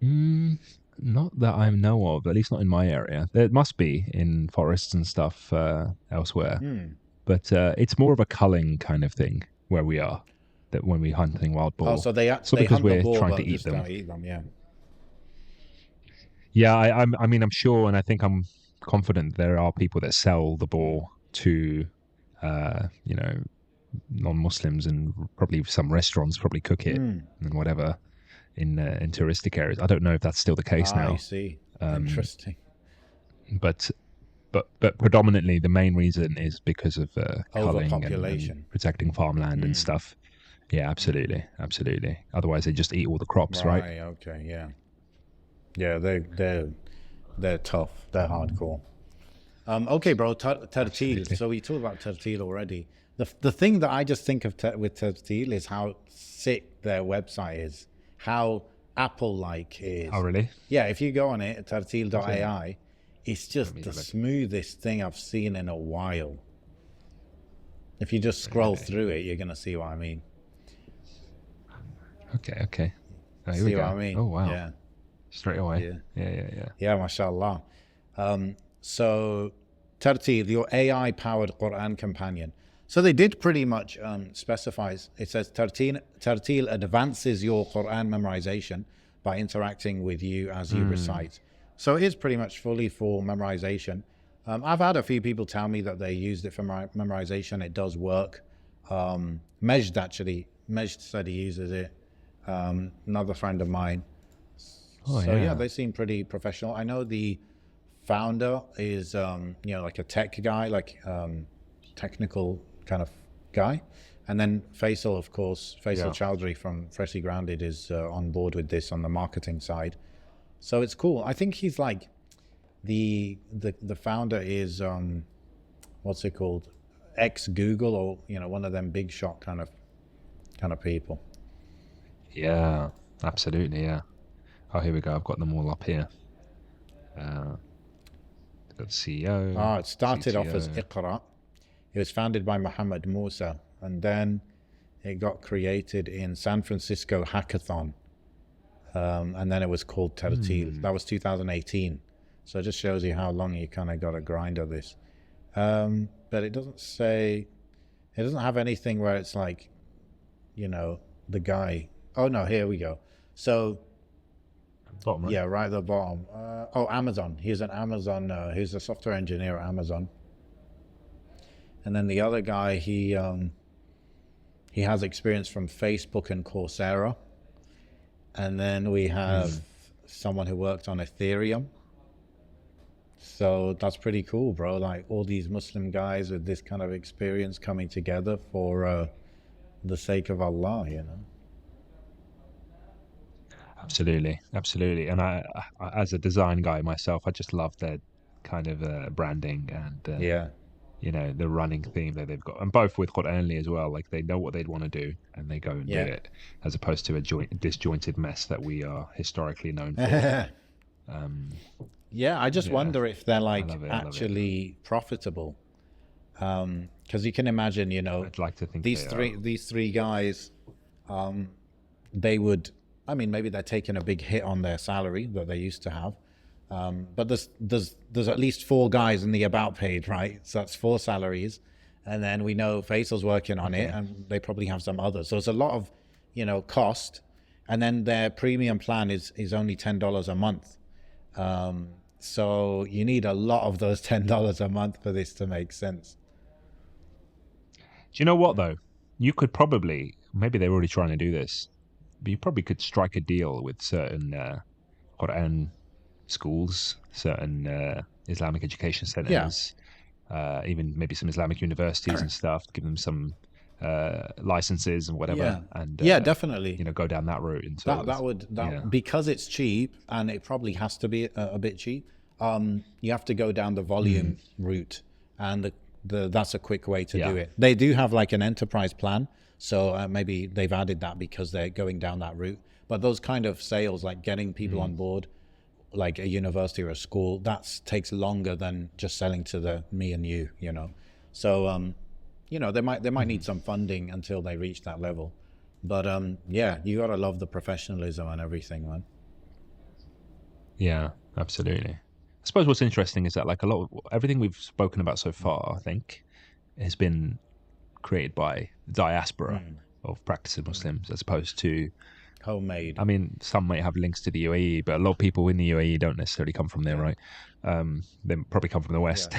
Mm, not that I know of, at least not in my area. There must be in forests and stuff elsewhere, Hmm. but it's more of a culling kind of thing where we are. That when we're hunting wild Oh, boar, so it's not they because hunt the we're boar, trying to but eat just them. don't eat them. Yeah. Yeah, I mean, I'm sure, and I think I'm confident there are people that sell the boar to, you know, non-Muslims, and probably some restaurants probably cook it Hmm. and whatever in touristic areas. I don't know if that's still the case I now, see. um, Interesting. but but predominantly the main reason is because of culling and Overpopulation. protecting farmland and Hmm. stuff. Yeah, absolutely, absolutely. Otherwise, they just eat all the crops, right? Right. Okay. Yeah. Yeah. They're tough. They're hardcore. Okay, bro. Tertil. Absolutely. So we talked about Tertil already. The thing that I just think of with Tertil is how sick their website is. How Apple-like it Oh, is. really? Yeah. If you go on it, Is it? tertil.ai, it's Let just me the have a look. smoothest thing I've seen in a while. If you just scroll Really? through it, you're gonna see what I mean. Okay, okay. Oh, here we See what I go. mean? Oh, wow. Yeah. Straight away. Yeah. Yeah, yeah, yeah. Yeah, mashallah. So, Tartil, your AI powered Quran companion. So, they did pretty much specify it says Tartil advances your Quran memorization by interacting with you as you recite. So, it is pretty much fully for memorization. I've had a few people tell me that they used it for memorization. It does work. Majd actually, Majd said he uses it. Another friend of mine. Oh, So yeah, yeah. they seem pretty professional. I know the founder is you know, like a tech guy, like technical kind of guy. And then Faisal, of course, Faisal Yeah. Chowdhury from Freshly Grounded is on board with this on the marketing side. So it's cool. I think he's like the founder is what's it called? Ex Google, or you know, one of them big shot kind of people. Yeah, absolutely. Yeah. Oh, here we go. I've got them all up here. Uh, got the CEO, It started off as CTO. Iqra. It was founded by Mohammed Musa, and then it got created in San Francisco Hackathon, and then it was called Tertil. That was 2018. So it just shows you how long you kind of got to grind of this. But it doesn't say, it doesn't have anything where it's like, you know, the guy. Oh no, here we go. So Bottom right. Yeah, right at the bottom. Amazon. He's an Amazon. He's a software engineer at Amazon. And then the other guy, he has experience from Facebook and Coursera. And then we have someone who worked on Ethereum. So that's pretty cool, bro. Like all these Muslim guys with this kind of experience coming together for the sake of Allah, you know. Absolutely, absolutely. And as a design guy myself, I just love their kind of branding and Yeah. the running theme that they've got, and both with Qur'anly as well. Like they know what they'd want to do, and they go and do Yeah. it, as opposed to a disjointed mess that we are historically known for. Yeah, I just wonder if they're like love it. actually profitable. Because you can imagine, you know, I'd like to think these three guys, they would. I mean, maybe they're taking a big hit on their salary that they used to have. But there's at least 4 guys in the about page, right? So that's 4 salaries, and then we know Faisal's working on it, and they probably have some others. So it's a lot of, you know, cost, and then their premium plan is only $10 a month. So you need a lot of those $10 a month for this to make sense. Do you know what though? You could probably, maybe they're already trying to do this, but you probably could strike a deal with certain Quran schools, certain Islamic education centers, even maybe some Islamic universities and stuff, give them some licenses and whatever, and definitely, you know, go down that route. And because it's cheap, and it probably has to be a bit cheap. You have to go down the volume route, and that's a quick way to do it. They do have like an enterprise plan, so maybe they've added that because they're going down that route. But those kind of sales, like getting people on board, like a university or a school, that takes longer than just selling to me and you, you know. So you know, they might need some funding until they reach that level. But yeah, you gotta love the professionalism and everything, man. Yeah, absolutely. I suppose what's interesting is that like a lot of everything we've spoken about so far, I think, has been created by the diaspora of practicing Muslims, as opposed to homemade. I mean, some might have links to the UAE, but a lot of people in the UAE don't necessarily come from there, right? They probably come from the West.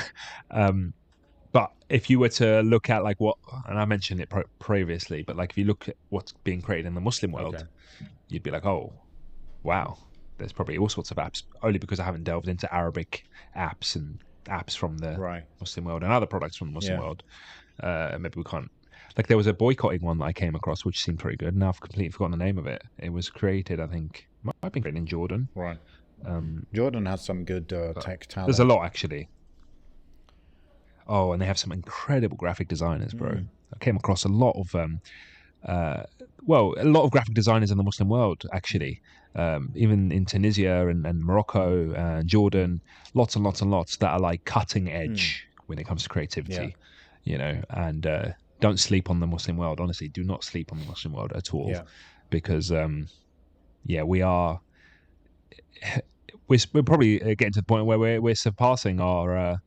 But if you were to look at like what, and I mentioned it previously, but like if you look at what's being created in the Muslim world, you'd be like, oh, wow, there's probably all sorts of apps, only because I haven't delved into Arabic apps and apps from the Muslim world and other products from the Muslim world. Maybe we can't. Like there was a boycotting one that I came across, which seemed pretty good. Now I've completely forgotten the name of it. It was created, I think, might have been created in Jordan. Right. Jordan has some good tech talent. There's a lot, actually. Oh, and they have some incredible graphic designers, bro. I came across a lot of, a lot of graphic designers in the Muslim world, actually. Even in Tunisia and Morocco and Jordan, lots and lots and lots that are like cutting edge when it comes to creativity, you know, and don't sleep on the Muslim world. Honestly, do not sleep on the Muslim world at all, because, we are, we're probably getting to the point where we're surpassing our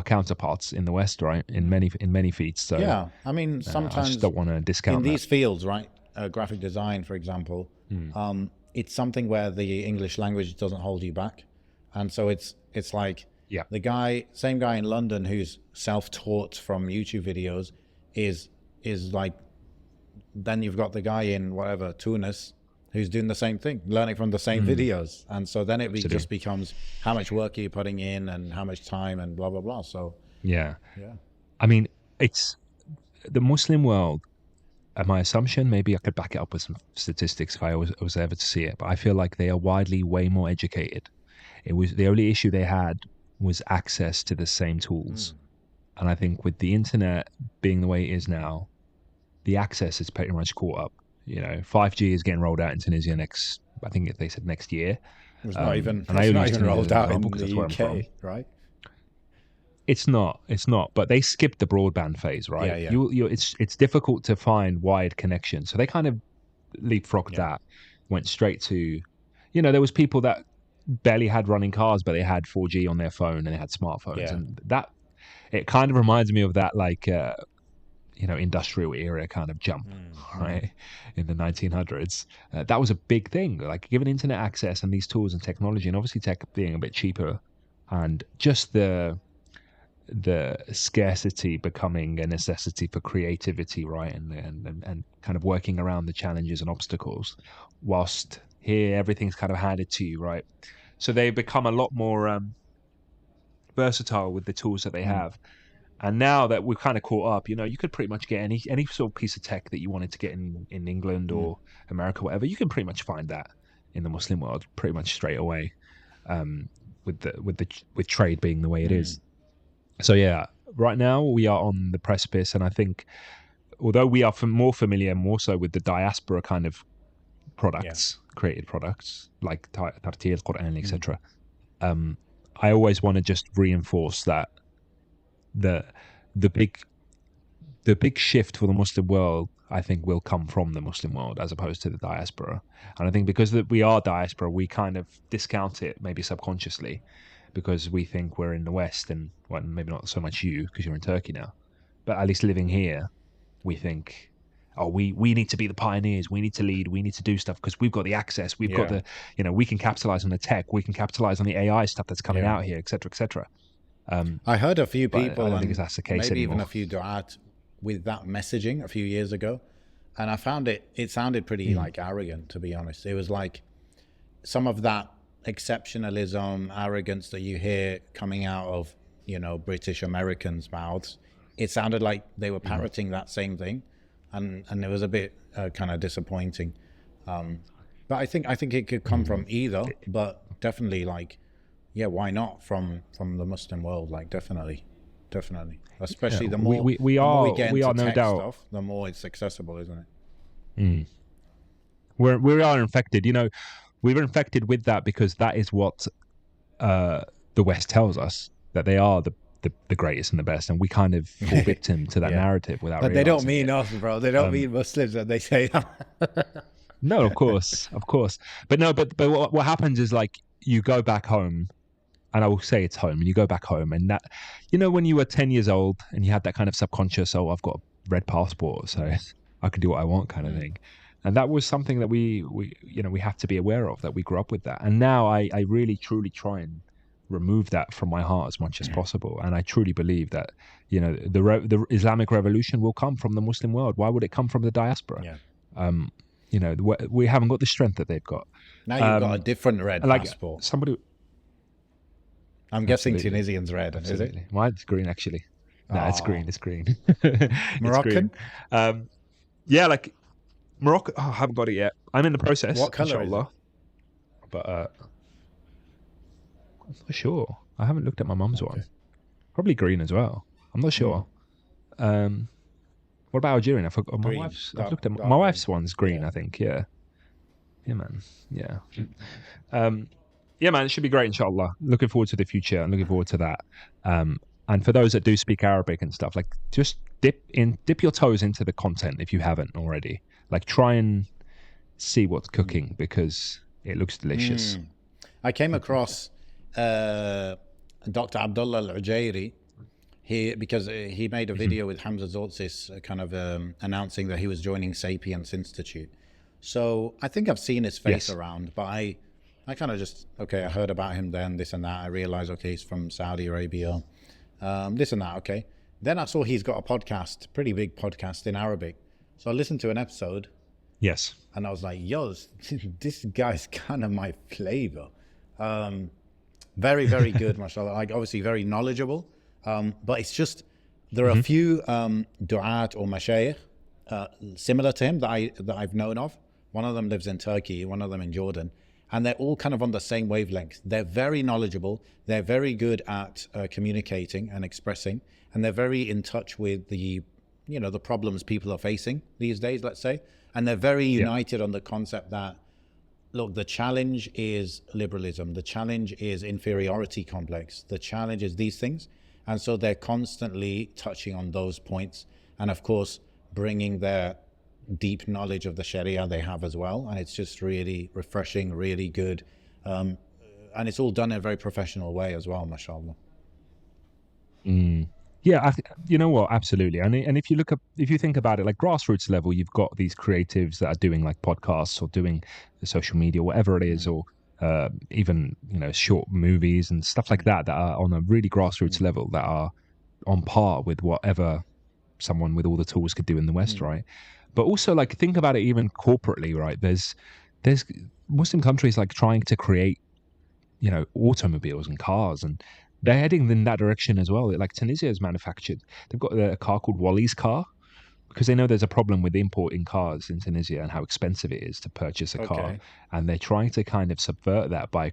counterparts in the West, right? In many feats. So yeah, I mean, sometimes I just don't want to discount in that. These fields, right? Graphic design, for example, it's something where the English language doesn't hold you back, and so it's like the same guy in London who's self-taught from YouTube videos is like, then you've got the guy in whatever Tunis who's doing the same thing, learning from the same videos. And so then it just becomes how much work are you putting in and how much time and blah, blah, blah. So, yeah. I mean, it's the Muslim world, my assumption, maybe I could back it up with some statistics if I was ever to see it, but I feel like they are widely way more educated. It was the only issue they had was access to the same tools. And I think with the internet being the way it is now, the access is pretty much caught up. You know, 5G is getting rolled out in Tunisia I think they said next year. It's not even rolled out in the UK, right? It's not, but they skipped the broadband phase, right? Yeah. It's difficult to find wired connection. So they kind of leapfrogged that, went straight to, you know, there was people that barely had running cars, but they had 4G on their phone and they had smartphones. And that, it kind of reminds me of that, like, industrial era kind of jump, right? In the 1900s, that was a big thing. Like given internet access and these tools and technology, and obviously tech being a bit cheaper, and just the scarcity becoming a necessity for creativity, right? And kind of working around the challenges and obstacles, whilst here everything's kind of handed to you, right? So they become a lot more versatile with the tools that they have. And now that we've kind of caught up, you could pretty much get any sort of piece of tech that you wanted to get in England or America, whatever. You can pretty much find that in the Muslim world pretty much straight away, with trade being the way it is. So yeah, right now we are on the precipice, and I think although we are more familiar, more so with the diaspora kind of products, created products like Tartil, Quran, etc. I always want to just reinforce that the big shift for the Muslim world, I think, will come from the Muslim world as opposed to the diaspora. And I think because we are diaspora, we kind of discount it maybe subconsciously because we think we're in the West, and well, maybe not so much you because you're in Turkey now, but at least living here, we think, oh, we need to be the pioneers, we need to lead, we need to do stuff because we've got the access, we've got the, we can capitalize on the tech, we can capitalize on the AI stuff that's coming out here, etc., etc. I heard a few people, I don't think that's the case maybe anymore. even a few du'at with that messaging a few years ago, and I found it sounded pretty like arrogant, to be honest. It was like some of that exceptionalism, arrogance that you hear coming out of British Americans' mouths. It sounded like they were parroting that same thing, and it was a bit kind of disappointing. But I think it could come from either, but definitely why not from the Muslim world? Like definitely, especially the more we get into no tech doubt stuff, the more it's accessible, isn't it? We are infected. We were infected with that because that is what the West tells us, that they are the greatest and the best, and we kind of fall victim to that narrative without. But they don't mean us, bro. They don't mean Muslims when they say that. No, of course, but no, but what happens is like you go back home. And I will say it's home, and you go back home, and that, when you were 10 years old and you had that kind of subconscious, oh, I've got a red passport, so I can do what I want kind of thing. And that was something that we have to be aware of, that we grew up with that. And now I really, truly try and remove that from my heart as much as possible. And I truly believe that, the Islamic revolution will come from the Muslim world. Why would it come from the diaspora? We haven't got the strength that they've got. Now you've got a different red passport. Somebody... I'm guessing Tunisian's red, is it? Mine's green, actually. No, it's green. It's green. Moroccan? It's green. Like Morocco. Oh, I haven't got it yet. I'm in the process. What colour is it? But I'm not sure. I haven't looked at my mum's one. Probably green as well. I'm not sure. What about Algerian? I've looked at my wife's one's green. I think. Yeah, man. Yeah. Yeah, man, it should be great, inshallah. Looking forward to the future and looking forward to that. And for those that do speak Arabic and stuff, like just dip your toes into the content if you haven't already. Like try and see what's cooking because it looks delicious. I came across Dr. Abdullah Al-Ujairi because he made a video with Hamza Zortzis kind of announcing that he was joining Sapiens Institute. So I think I've seen his face around, but I kind of just, I heard about him then, this and that. I realized, he's from Saudi Arabia, this and that, okay. Then I saw he's got a podcast, pretty big podcast in Arabic. So I listened to an episode. Yes. And I was like, yo, this guy's kind of my flavor. Very, very good, mashallah. Like, obviously very knowledgeable. But it's just, there are a few du'at or mashayikh similar to him that I've known of. One of them lives in Turkey, one of them in Jordan. And they're all kind of on the same wavelength. They're very knowledgeable. They're very good at communicating and expressing. And they're very in touch with the problems people are facing these days, let's say. And they're very united on the concept that, look, the challenge is liberalism. The challenge is inferiority complex. The challenge is these things. And so they're constantly touching on those points. And of course, bringing their deep knowledge of the Sharia they have as well, and it's just really refreshing, really good, and it's all done in a very professional way as well, mashallah. Yeah, you know what? Absolutely. And if you if you think about it, like grassroots level, you've got these creatives that are doing like podcasts or doing the social media, whatever it is, Mm, or even short movies and stuff like mm, that are on a really grassroots mm, level that are on par with whatever someone with all the tools could do in the West, mm. right? But also, like, think about it even corporately, right? There's Muslim countries like trying to create automobiles and cars, and they're heading in that direction as well. Like Tunisia has manufactured, they've got a car called Wally's car because they know there's a problem with importing cars in Tunisia and how expensive it is to purchase a car, Okay. and they're trying to kind of subvert that by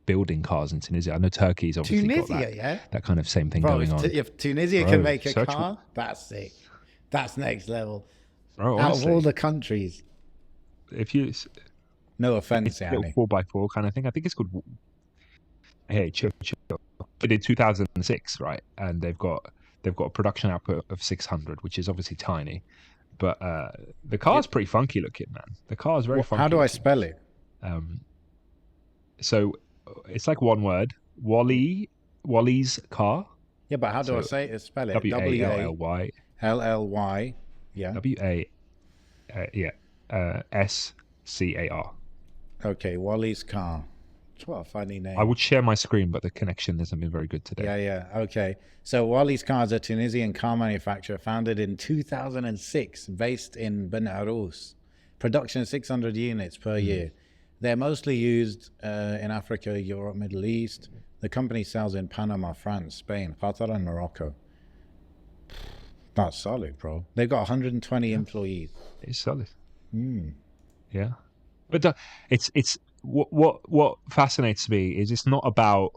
building cars in Tunisia. I know Turkey's obviously got Tunisia, yeah? that kind of same thing Bro, going on. if Tunisia can Bro, make a search, car, that's sick. That's next level. bro. Out of all Honestly, the countries. if you, No it's offense, a little Yanni. 4x4 kind of thing. I think it's called. Hey, chill, chill. But in 2006, right, and they've got a production output of 600, which is obviously tiny, but the car's Yep. pretty funky looking, man. The car is very How funky do I looking. spell it? Um, so it's like one word, Wally's car. Yeah, but how do I So say it? Spell it. W A L L Y WALLY. Yeah. W A yeah S C A R. Okay, Wally's car. What a funny I name. would share my screen, but the connection hasn't been very good today. Yeah, yeah. Okay. So Wally's Car is a Tunisian car manufacturer founded in 2006, based in Benarouz. Production 600 units per Mm. year. They're mostly used in Africa, Europe, Middle East. The company sells in Panama, France, Spain, Qatar, and Morocco. That's solid, bro. They've got 120 employees. It's solid. Mm. Yeah, but it's what fascinates me is it's not about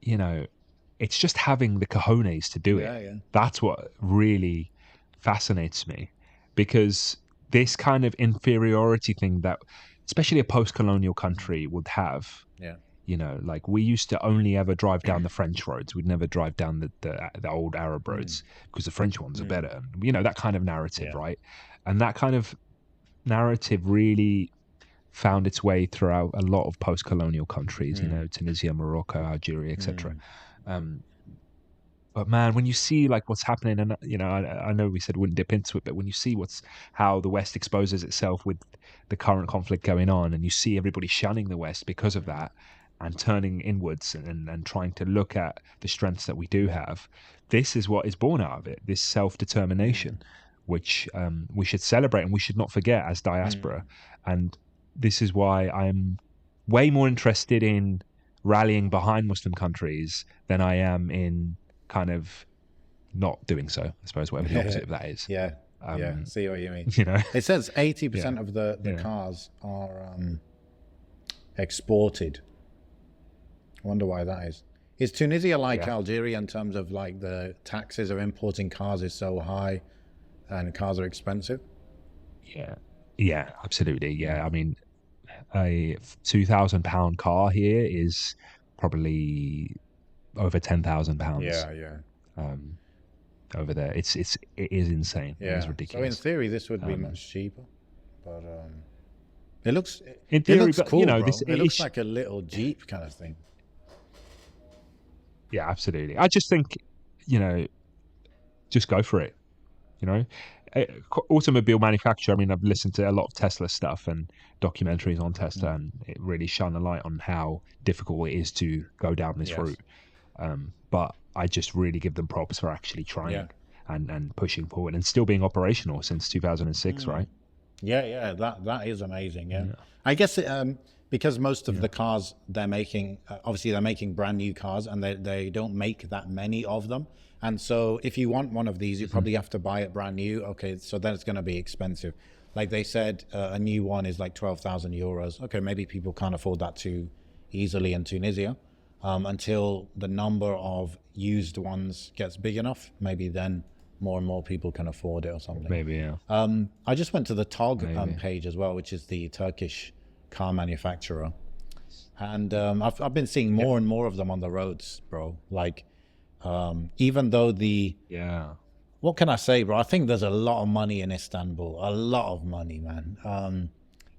you know it's just having the cojones to do it. Yeah, yeah. That's what really fascinates me, because this kind of inferiority thing that especially a post-colonial country would have. Yeah. Like we used to only ever drive down the French roads. We'd never drive down the old Arab Mm. roads because the French ones are Mm. better. That kind of narrative, Yeah. right? And that kind of narrative really found its way throughout a lot of post-colonial countries, Mm. Tunisia, Morocco, Algeria, etc. Mm. But man, when you see like what's happening, and I know we said we wouldn't dip into it, but when you see how the West exposes itself with the current conflict going on, and you see everybody shunning the West because of that, and turning inwards and trying to look at the strengths that we do have, this is what is born out of it. This self-determination, which we should celebrate and we should not forget as diaspora. And this is why I'm way more interested in rallying behind Muslim countries than I am in kind of not doing so, I suppose, whatever the opposite of that is. Yeah. Yeah. See what you mean. It says 80% Yeah. of the cars are exported. I wonder why that is. Is Tunisia like Algeria in terms of like the taxes of importing cars is so high and cars are expensive? Yeah, absolutely. Yeah, I mean, a £2,000 car here is probably over £10,000. Yeah. Over there, it is insane. Yeah. It is So in ridiculous. theory, this would be much cheaper, but it looks In theory, it looks but, cool, bro. this It looks like a little Jeep kind of thing. Yeah, absolutely. I just think, just go for it. Automobile manufacturer. I mean, I've listened to a lot of Tesla stuff and documentaries on Tesla, and it really shone a light on how difficult it is to go down this route. But I just really give them props for actually trying and pushing forward and still being operational since 2006, right? Yeah, that is amazing. Yeah. I guess because most of the cars they're making, obviously they're making brand new cars, and they don't make that many of them. And so if you want one of these, you probably have to buy it brand new. Okay, so then it's going to be expensive. Like they said, a new one is like 12,000 euros. Okay, maybe people can't afford that too easily in Tunisia. Until the number of used ones gets big enough, maybe then more and more people can afford it or something. Maybe, yeah. I just went to the TOG page as well, which is the Turkish car manufacturer. And I've been seeing more and more of them on the roads, bro. Like, even though what can I say, bro? I think there's a lot of money in Istanbul, a lot of money, man.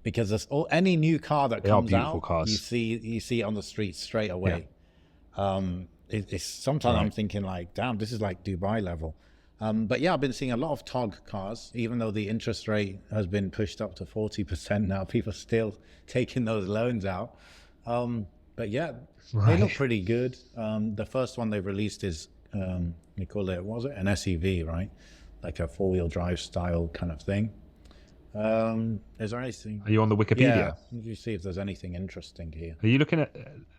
Because there's any new car that comes out, cars. you see it on the streets straight away. it's sometimes I'm thinking like, damn, this is like Dubai level. But yeah, I've been seeing a lot of TOG cars, even though the interest rate has been pushed up to 40% now. People are still taking those loans out. But yeah, they look pretty good. The first one they've released is, they call it, what was it? An SUV, right? Like a 4-wheel drive style kind of thing. Is there anything? Are you on the Wikipedia? Yeah, let me see if there's anything interesting here. Are you looking at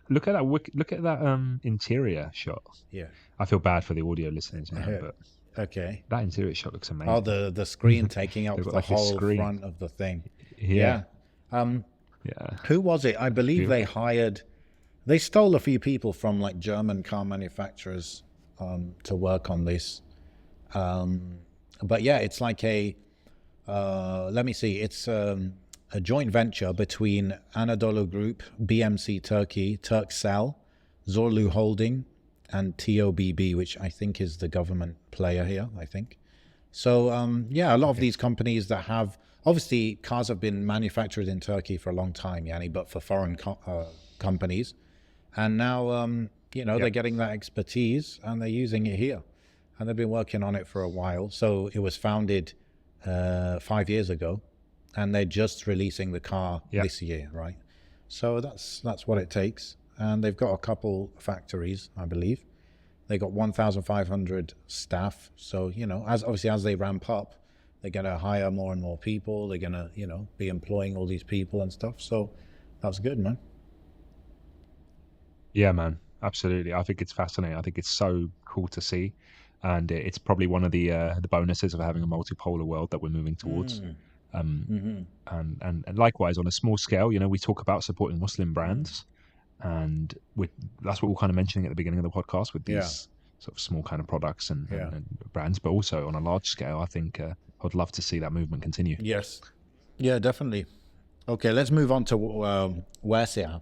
look at that interior shot? Yeah. I feel bad for the audio listeners, man, but okay. that interior shot looks amazing. Oh, the screen taking up the like whole front of the thing. Yeah. Yeah. Who was it? I believe they stole a few people from like German car manufacturers to work on this. But yeah, it's like let me see, it's a joint venture between Anadolu Group, BMC Turkey, Turkcell, Zorlu Holding, and TOBB, which I think is the government player here, I think. So yeah, a lot of these companies that have, obviously cars have been manufactured in Turkey for a long time, Yanni, but for foreign companies. And now, they're getting that expertise and they're using it here. And they've been working on it for a while. So it was founded 5 years ago, and they're just releasing the car this year, right? So that's what it takes. And they've got a couple factories, I believe. They got 1,500 staff. So, as they ramp up, they're going to hire more and more people. They're going to, be employing all these people and stuff. So that's good, man. Yeah, man. Absolutely. I think it's fascinating. I think it's so cool to see. And it's probably one of the bonuses of having a multipolar world that we're moving towards. And likewise, on a small scale, we talk about supporting Muslim brands. And that's what we're kind of mentioning at the beginning of the podcast with these sort of small kind of products and brands. But also on a large scale, I think I'd love to see that movement continue. Yes. Yeah, definitely. Okay, let's move on to Wersia.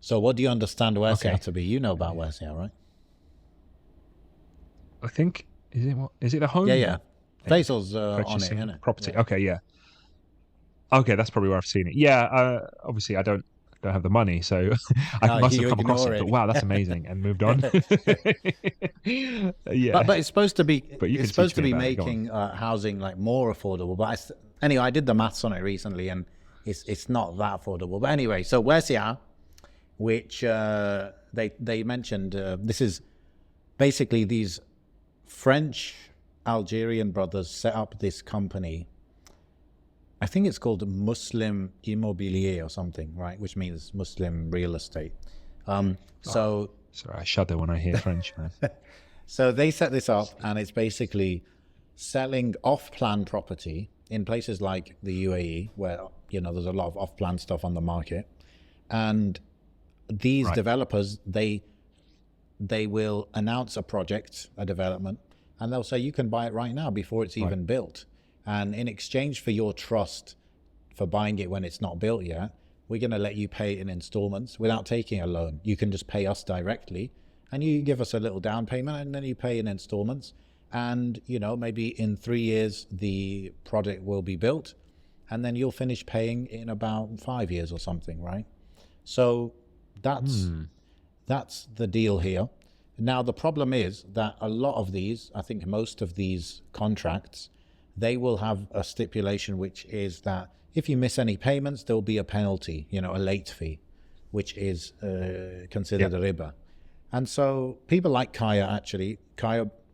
So what do you understand Wersia to be? You know about Wersia, right? I think, is it a home? Yeah. Faisal's on it, isn't it? Property. Yeah. Okay, yeah. Okay, that's probably where I've seen it. Yeah, obviously I don't have the money, so I must have come across it. But wow, that's amazing, and moved on. Yeah, but it's supposed to be. It's supposed to be making housing like more affordable. But anyway, I did the maths on it recently, and it's not that affordable. But anyway, so Wersia, which they mentioned, this is basically these French Algerian brothers set up this company. I think it's called Muslim Immobilier or something, right? Which means Muslim real estate. Sorry, I shudder when I hear French, man. So they set this up, and it's basically selling off-plan property in places like the UAE, where there's a lot of off-plan stuff on the market, and these developers they will announce a project, a development, and they'll say you can buy it right now before it's even built. And in exchange for your trust for buying it when it's not built yet, we're going to let you pay it in installments without taking a loan. You can just pay us directly, and you give us a little down payment, and then you pay in installments. And, maybe in 3 years, the project will be built, and then you'll finish paying in about 5 years or something, right? So that's the deal here. Now, the problem is that a lot of these, I think most of these contracts, they will have a stipulation, which is that if you miss any payments, there'll be a penalty, a late fee, which is considered a riba. And so people like Kaya,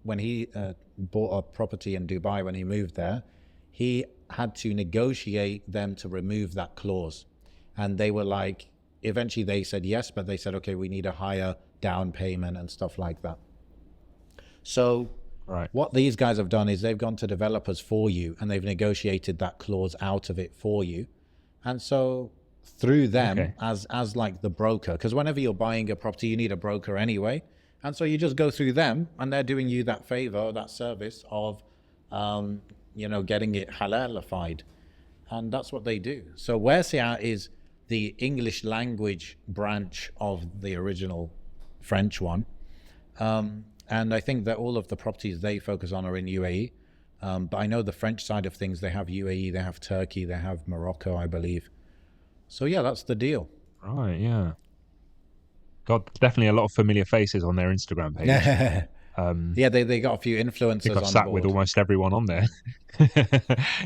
when he bought a property in Dubai, when he moved there, he had to negotiate them to remove that clause. And they were like, eventually they said yes, but they said, okay, we need a higher down payment and stuff like that. So what these guys have done is they've gone to developers for you, and they've negotiated that clause out of it for you. And so through them as like the broker, because whenever you're buying a property, you need a broker anyway. And so you just go through them, and they're doing you that favor, that service of, getting it halalified. And that's what they do. So Wersia is the English language branch of the original French one. And I think that all of the properties they focus on are in UAE. But I know the French side of things, they have UAE, they have Turkey, they have Morocco, I believe. So yeah, that's the deal. Right, yeah. God, definitely a lot of familiar faces on their Instagram page. Yeah, they got a few I think influencers I've on sat with board. almost everyone on there.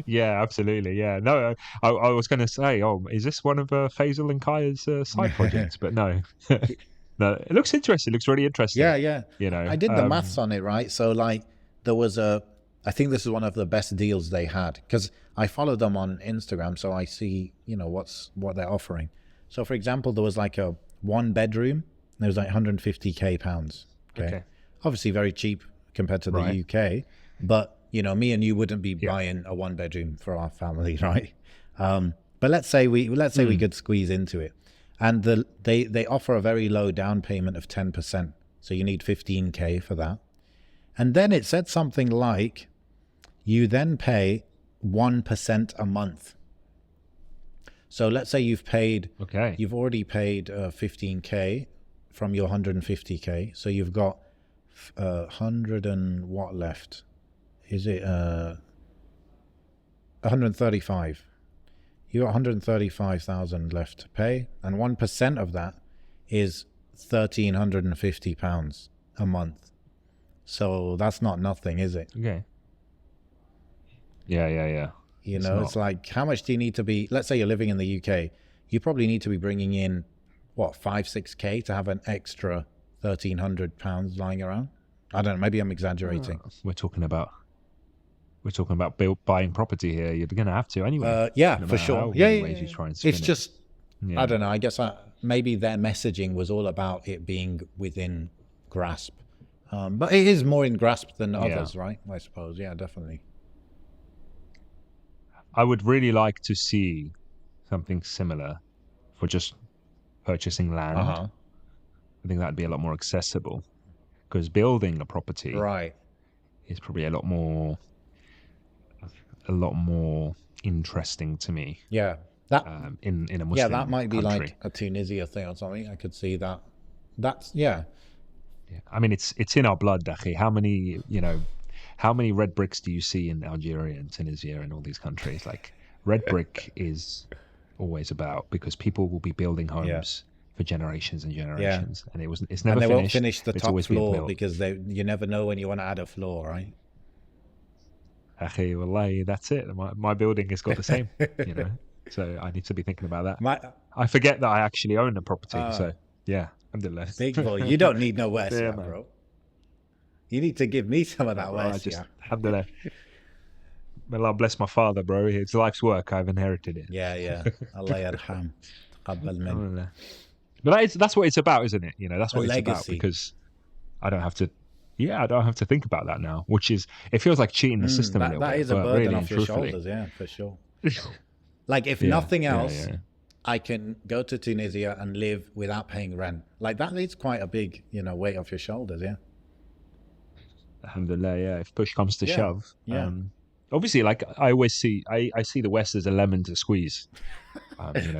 Yeah, absolutely. Yeah, no, I was going to say, oh, is this one of Faisal and Kaya's side projects? But no, no, it looks interesting. It looks really interesting. Yeah, yeah. You I know, did the maths on it, right? So like there was I think this is one of the best deals they had because I follow them on Instagram, so I see, what they're offering. So for example, there was like a 1 bedroom, and it was like 150k pounds. Okay. okay, Obviously very cheap compared to the right, UK, but me and you wouldn't be yeah, buying a 1 bedroom for our family, right? But let's say we could squeeze into it, and they offer a very low down payment of 10%, so you need 15k for that, and then it said something like you then pay 1% a month. So let's say okay, you've already paid 15k from your 150k, so you've got 100 and what left? Is it 135? You got 135,000 left to pay, and 1% of that is £1,350 a month. So that's not nothing, is it? okay. Yeah. It's It's not. like, how much do you need to be? Let's say you're living in the UK, you probably need to be bringing in what, 5-6k to have an extra £1,300 lying around. I don't know. Maybe I'm exaggerating. We're talking about buying property here. You're going to have to anyway, Yeah, no for matter how sure. Yeah, many yeah, ways you yeah. try and spin It's it. just, I Yeah, don't know. I guess maybe their messaging was all about it being within grasp. But it is more in grasp than yeah. others, right? I suppose. Yeah, definitely. I would really like to see something similar for just purchasing Uh land. huh. I think that'd be a lot more accessible because building a property Right. is probably a lot more interesting to me Yeah. That. in a Yeah, that Muslim might be like country. a Tunisia thing or something. I could see that. That's yeah. Yeah. I mean, it's in our blood, Dahi. How many red bricks do you see in Algeria and Tunisia and all these countries? Like red brick is always about because people will be building Yeah. homes for generations and Yeah. generations, and it's And never they won't finished. finish the But it's top always being floor built. because you never know when you want to add a floor, right? Akhi, wallahi, that's it. My building has got the same, you know. So I need to be thinking about that. My I forget that I actually own a property. uh, So yeah, alhamdulillah. big boy, you don't need no Yeah, Westia, man. bro. You need to give me some of that Bro, I just Westia. alhamdulillah. May Allah bless my father, bro. It's life's work. I've inherited it. Yeah, yeah. Allah yarham. Taqabbal min. Alhamdulillah. But that's what it's about, isn't it? That's A what it's about legacy. because I don't have to. Yeah, I don't have to think about that now, which is it feels like cheating the system a little That bit. is a but burden really off and your truthfully, shoulders, yeah, for sure. Like if yeah, nothing yeah, else, yeah. I can go to Tunisia and live without paying rent. Like that is quite a big, weight off your shoulders, yeah. Alhamdulillah, yeah. If push comes to Yeah, shove, yeah. Obviously, like I always see, I see the West as a lemon to squeeze.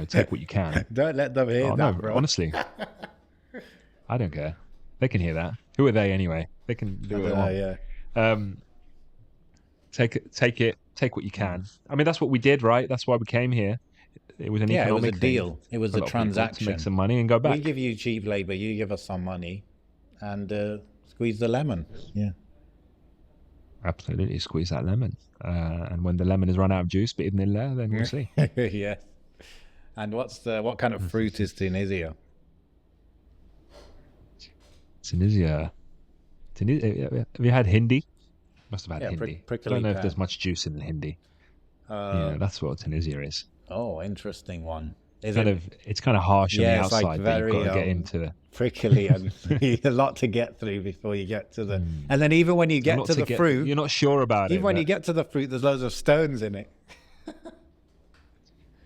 Take what you can. Don't let them hear Oh that, no, bro. honestly, I don't care. They can hear that. Who are they anyway? They can do what they want. Yeah. Take what you can. I mean, that's what we did, right? That's why we came here. It was an Yeah, it was a economic thing deal. It was for a lot of people to transaction. make some money and go back. We give you cheap labor, you give us some money, and squeeze the lemon. Yeah. Absolutely, squeeze that lemon. And when the lemon has run out of juice, but in there, then we'll see. Yes. And what kind of fruit is Tunisia? Tunisia. Have you had Hindi? Must have had Yeah, Hindi. I prickly don't know if pear. there's much juice in the Hindi. Yeah, that's what Tunisia is. Oh, interesting one. It's kind of harsh on the Yeah, it's like outside, but you've very got to get into the prickly and a lot to get through before you get to the. And then even when you get to the fruit, you're not sure about it. even when you but- get to the fruit, there's loads of stones in it.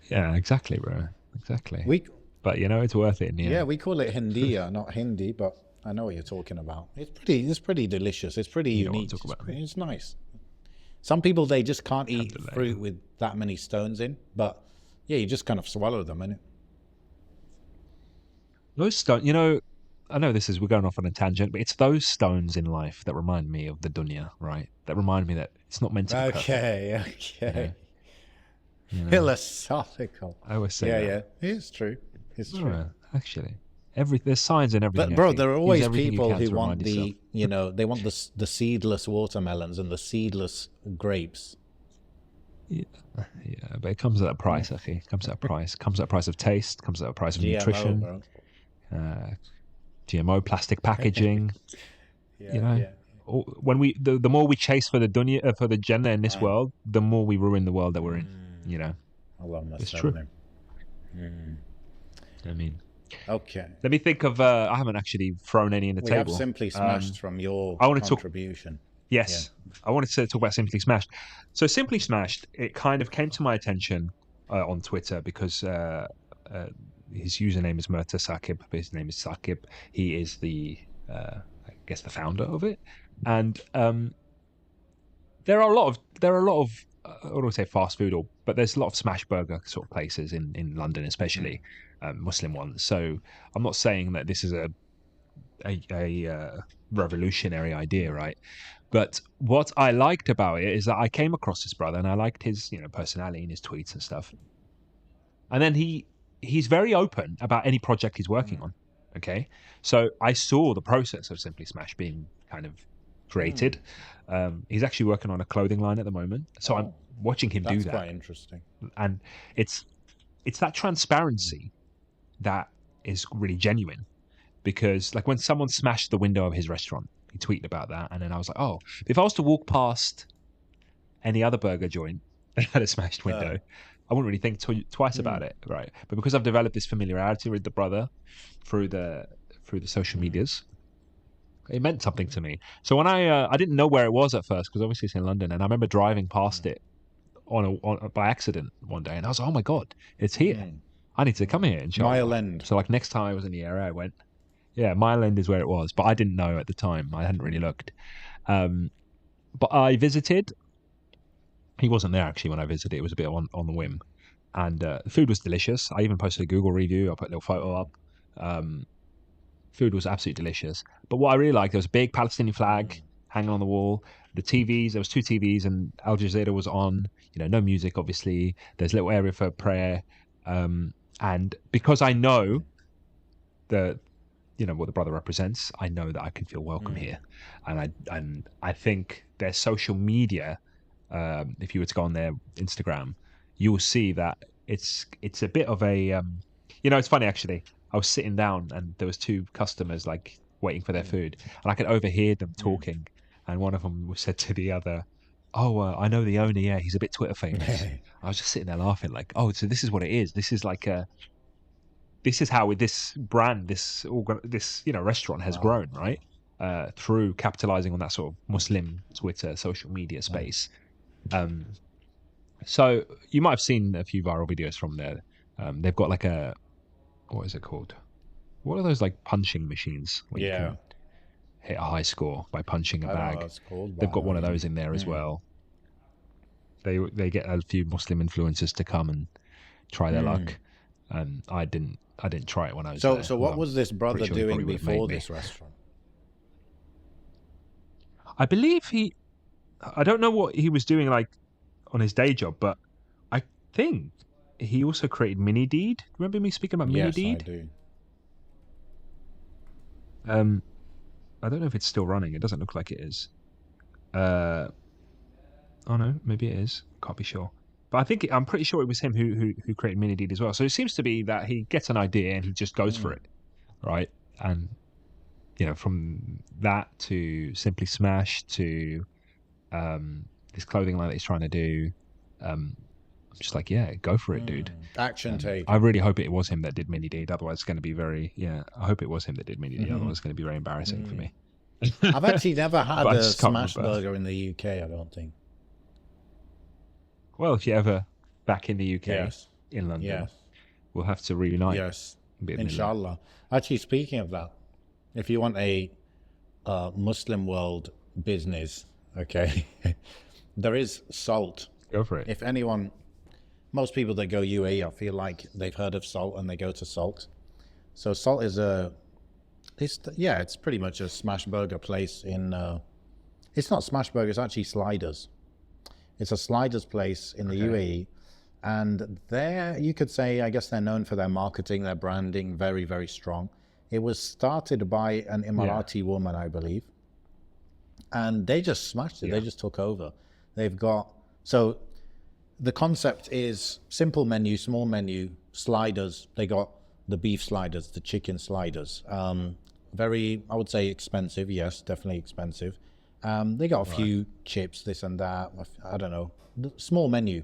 Yeah, exactly, bro. Exactly. But it's worth it in the Yeah, end. we call it Hindiya, not Hindi, but I know what you're talking about. It's pretty delicious. It's pretty You know what I'm unique. talking about. It's nice. Some people they just can't eat Alhamdulillah. fruit with that many stones in, but yeah, you just kind of swallow them, innit? Those stones, I know we're going off on a tangent, but it's those stones in life that remind me of the dunya, right? That remind me that it's not meant to be perfect. Okay. You know? Philosophical. I always say Yeah, that. yeah. It's true. It's true. Oh, actually. There's signs and everything. But bro, actually. there are Use always everything you people can who to remind want yourself. they want the seedless watermelons and the seedless grapes. Yeah, but it comes at a price, okay? It comes at a price. Comes at a price of taste. Comes at a price of GMO, nutrition. bro. GMO, plastic packaging. Yeah. When the more we chase for the dunya, for the Jannah in this world, the more we ruin the world that we're in. It's true. I mean, Okay. let me think of. I haven't actually thrown any in the We table. have Simply Smashed from your I want to contribution. Yes, I wanted to talk about Simply Smashed. So Simply Smashed, it kind of came to my attention on Twitter because his username is Murta Saqib, but his name is Saqib. He is I guess, the founder of it, and there are a lot of I don't want to say fast food, but there's a lot of smash burger sort of places in London, especially Muslim ones. So I'm not saying that this is a revolutionary idea, right? But what I liked about it is that I came across this brother and I liked his personality and his tweets and stuff. And then he's very open about any project he's working on. Okay, so I saw the process of Simply Smash being kind of created. He's actually working on a clothing line at the moment, so I'm watching him do that. That's quite interesting. And it's that transparency that is really genuine, because like when someone smashed the window of his restaurant, he tweeted about that, and then I was like, oh, if I was to walk past any other burger joint that had a smashed window, I wouldn't really think twice about it, right? But because I've developed this familiarity with the brother through the social medias, it meant something to me. So when I didn't know where it was at first, because obviously it's in London, and I remember driving past it by accident one day, and I was like, oh my god, it's here. I need to come here, inshallah. Mile End. So like next time I was in the area, I went, yeah, Mile End is where it was, but I didn't know at the time. I hadn't really looked. But I visited. He wasn't there actually when I visited. It was a bit on the whim, and the food was delicious. I even posted a Google review. I put a little photo up. Food was absolutely delicious. But what I really liked, there was a big Palestinian flag hanging on the wall. The TVs, there was 2 TVs, and Al Jazeera was on. No music, obviously. There's a little area for prayer, and because I know what the brother represents, I know that I can feel welcome here, and I think their social media. If you were to go on their Instagram, you will see that it's a bit of a it's funny actually. I was sitting down and there was 2 customers like waiting for their food, and I could overhear them talking, and one of them said to the other, oh, I know the owner, yeah, he's a bit Twitter famous. I was just sitting there laughing like, oh, so this is what it is. This is like this is how this brand, this restaurant has grown, right? Through capitalizing on that sort of Muslim Twitter social media space. So you might have seen a few viral videos from there. They've got like what is it called? What are those like punching machines where you can hit a high score by punching a bag? They've got one of those in there as well. They get a few Muslim influencers to come and try their luck. And I didn't try it when I was there. So what was this brother doing before this restaurant? I believe I don't know what he was doing like on his day job, but I think he also created Mini Deed. Remember me speaking about Mini Deed? Yes, I do. I don't know if it's still running. It doesn't look like it is. Oh no, maybe it is. Can't be sure. But I'm pretty sure it was him who created Mini Deed as well. So it seems to be that he gets an idea and he just goes for it, right? And from that to Simply Smash to this clothing line that he's trying to do, I'm just like, yeah, go for it, dude. Action take. I really hope it was him that did Mini Deed. Otherwise, it's going to be I hope it was him that did Mini Deed. Otherwise, it's going to be very embarrassing for me. I've actually never had a smash burger in the UK, I don't think. Well, if you're ever back in the UK, in London, we'll have to reunite. Yes, inshallah. Actually, speaking of that, if you want a Muslim world business, okay, there is Salt. Go for it. If anyone, most people that go UAE, I feel like they've heard of Salt and they go to Salt. So Salt is it's pretty much a smash burger place it's not smash burger, it's actually sliders. It's a sliders place in the UAE, and there you could say, I guess they're known for their marketing, their branding, very, very strong. It was started by an Emirati woman, I believe, and they just smashed it. They just took over. They've got, so the concept is simple menu, small menu, sliders. They got the beef sliders, the chicken sliders. Very, I would say expensive. Yes, definitely expensive. They got a few chips, this and that. I don't know. Small menu.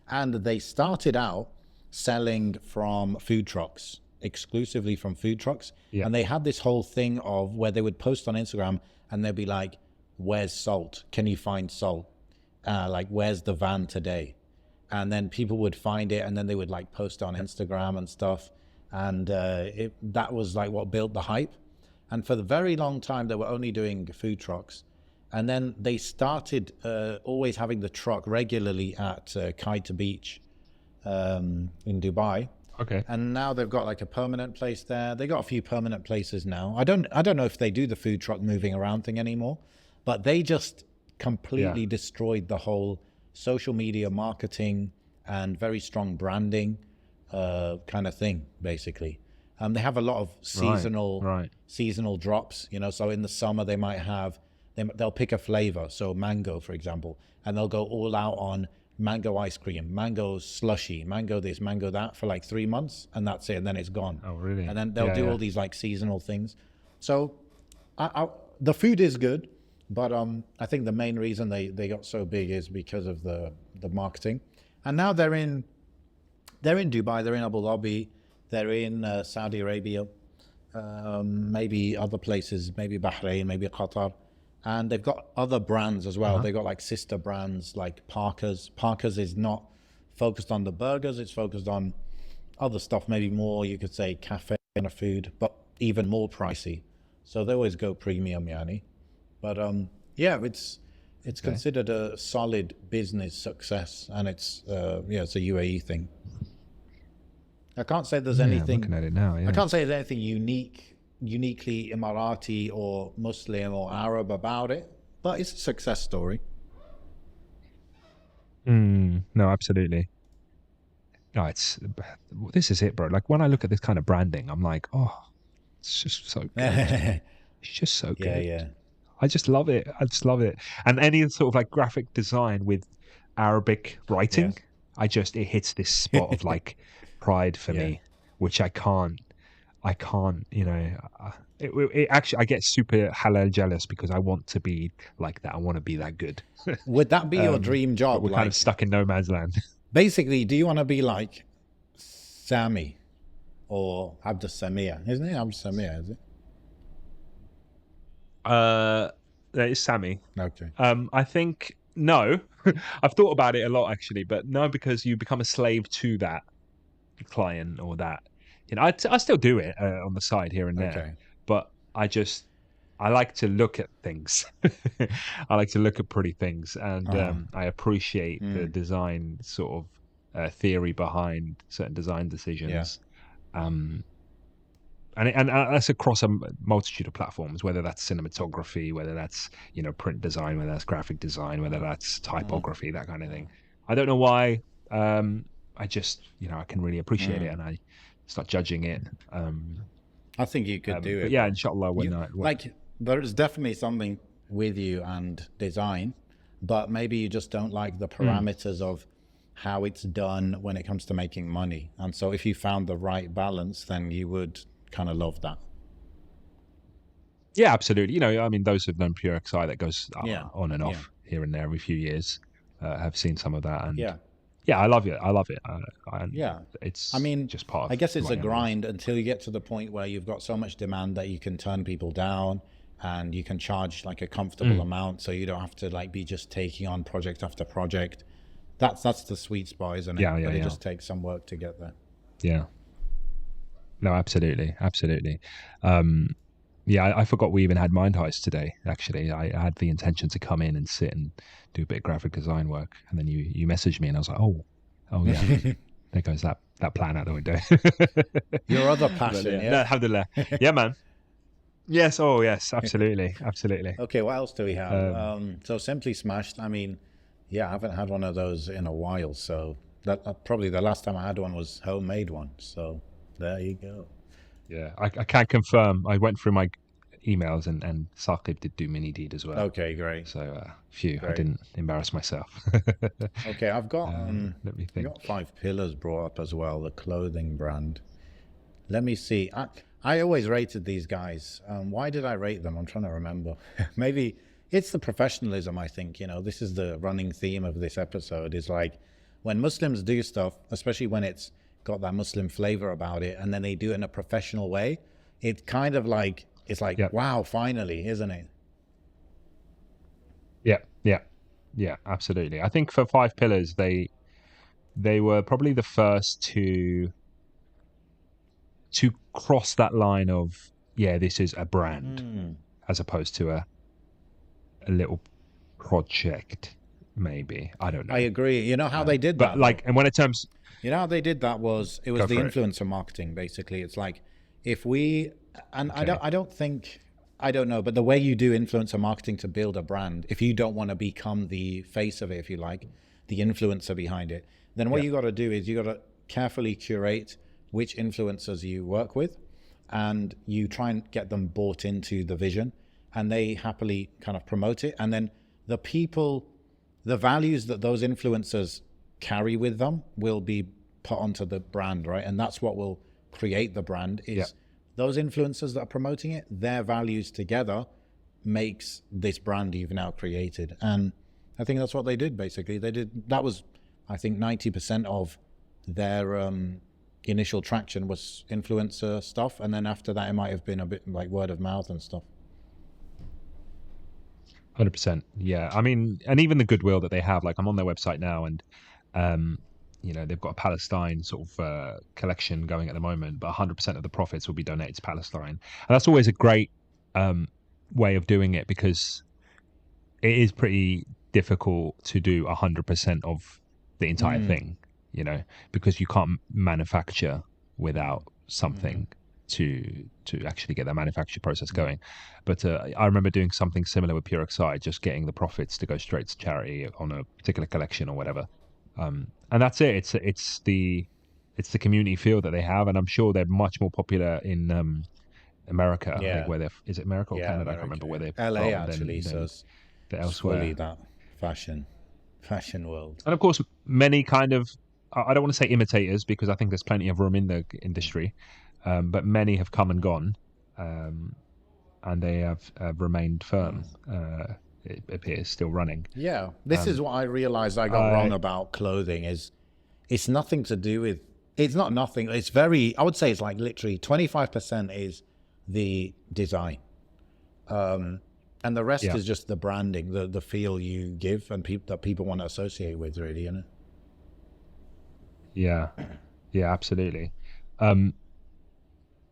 And they started out selling from food trucks, exclusively from food trucks. Yeah. And they had this whole thing of where they would post on Instagram and they'd be like, where's salt? Can you find salt? Like, where's the van today? And then people would find it and then they would like post on Instagram and stuff. And that was like what built the hype. And for the very long time, they were only doing food trucks. And then they started always having the truck regularly at Kaita Beach in Dubai. Okay. And now they've got like a permanent place there. They got a few permanent places now. I don't know if they do the food truck moving around thing anymore, but they just completely destroyed the whole social media marketing and very strong branding kind of thing, basically. They have a lot of seasonal drops, you know. So in the summer they might have, they'll pick a flavor, so mango, for example, and they'll go all out on mango ice cream, mango slushy, mango this, mango that for like 3 months, and that's it, and then it's gone. Oh, really? And then they'll do all these like seasonal things. So the food is good, but I think the main reason they got so big is because of the marketing. And now they're in Dubai, they're in Abu Dhabi, they're in Saudi Arabia, maybe other places, maybe Bahrain, maybe Qatar. And they've got other brands as well. They've got like sister brands like Parker's. Parker's is not focused on the burgers, it's focused on other stuff, maybe more, you could say, cafe kind of food, but even more pricey. So they always go premium, yani. But it's considered a solid business success, and it's it's a UAE thing. I can't say there's anything. I'm looking at it now. Yeah. I can't say there's anything uniquely Emirati or Muslim or Arab about it, but it's a success story. No, absolutely. No, this is it, bro. Like when I look at this kind of branding, I'm like, oh, it's just so good. It's just so good. Yeah. I just love it. I just love it. And any sort of like graphic design with Arabic writing, it hits this spot of like pride for me, which I can't, you know, it actually, I get super halal jealous because I want to be like that. I want to be that good. Would that be your dream job? But we're kind of stuck in no man's land. Basically, do you want to be like Sami or Abdus Samia? Isn't it Abdus Samia, is it? It's Sammy. Okay. I think no. I've thought about it a lot actually, but no, because you become a slave to that client or that. You know, I still do it on the side here and there, but I like to look at things. I like to look at pretty things, and I appreciate the design sort of theory behind certain design decisions. And that's across a multitude of platforms, whether that's cinematography, whether that's, you know, print design, whether that's graphic design, whether that's typography, that kind of thing. I don't know why. I just, you know, I can really appreciate it, and I start judging it. I think you could do it. But yeah, inshallah, like there is definitely something with you and design, but maybe you just don't like the parameters of how it's done when it comes to making money. And so if you found the right balance, then you would kind of love that. Yeah, absolutely. You know, I mean, those who've known Pure XI, that goes on and off here and there every few years, have seen some of that, and I love it. It's, I mean, just part of, I guess it's a grind until you get to the point where you've got so much demand that you can turn people down and you can charge like a comfortable amount, so you don't have to like be just taking on project after project. That's the sweet spot, isn't it? But it just takes some work to get there. Yeah. No, absolutely. I forgot we even had Mind Heist today, actually. I had the intention to come in and sit and do a bit of graphic design work, and then you messaged me and I was like, oh yeah, there goes that plan out the window. Your other passion, No, alhamdulillah. Yeah, man. Yes, absolutely. Okay, what else do we have? So Simply Smashed, I mean, I haven't had one of those in a while, so that probably the last time I had one was homemade one, so there you go. Yeah, I can't confirm. I went through my emails, and Saqib did do mini deed as well. Okay, great, So, phew, I great. didn't embarrass myself. Okay, Let me I've got think. Five Pillars brought up as well, the clothing brand. Let me see. I always rated these guys. Why did I rate them? I'm trying to remember. Maybe it's the professionalism, I think. This is the running theme of this episode, is like when Muslims do stuff, especially when it's got that Muslim flavor about it, and then they do it in a professional way, it kind of like, it's like, Yeah, wow, finally, isn't it? yeah, yeah, yeah, absolutely. I think for Five Pillars, they were probably the first to cross that line of, yeah, this is a brand Hmm. as opposed to a little project, maybe. I don't I know. agree. You know how they did But that though? like, and when it terms, You know how they did that was it was go the for it. influencer marketing basically. It's like if we and Okay. I don't think I don't know, but the way you do influencer marketing to build a brand, if you don't want to become the face of it, if you like, the influencer behind it, then what Yeah. you got to do is you got to carefully curate which influencers you work with, and you try and get them bought into the vision, and they happily kind of promote it, and then the people, the values that those influencers carry with them will be put onto the brand, right? And that's what will create the brand, Yeah. is those influencers that are promoting it, their values together makes this brand you've now created. And I think that's what they did basically. They did that was, I think, 90% of their initial traction was influencer stuff, and then after that it might have been a bit like word of mouth and stuff. 100%. Yeah. I mean, and even the goodwill that they have, like I'm on their website now, and um, they've got a Palestine sort of collection going at the moment, but 100% of the profits will be donated to Palestine. And that's always a great um, way of doing it, because it is pretty difficult to do 100% of the entire Mm. thing, because you can't manufacture without Mm-hmm. something to actually get that manufacture process Yeah. going. But I remember doing something similar with Pure Oxide, just getting the profits to go straight to charity on a particular collection or whatever. And that's it. It's the community feel that they have, and I'm sure they're much more popular in America. I think Yeah. where they're, is it America or Yeah, Canada? I can't America, remember where they're yeah. LA from, actually, so than it's fully elsewhere. that fashion world. And of course, many kind of, I don't want to say imitators, because I think there's plenty of room in the Mm. industry, but many have come and gone, um, and they have remained Mm. firm. It appears still running. Yeah, this is Um, what I realized I got wrong I about clothing is it's nothing to do with, it's not nothing, it's very, I would say it's like literally 25% is the design, and the rest Yeah, is just the branding, the feel you give and that people want to associate with, really, you know. yeah, yeah, absolutely. Um,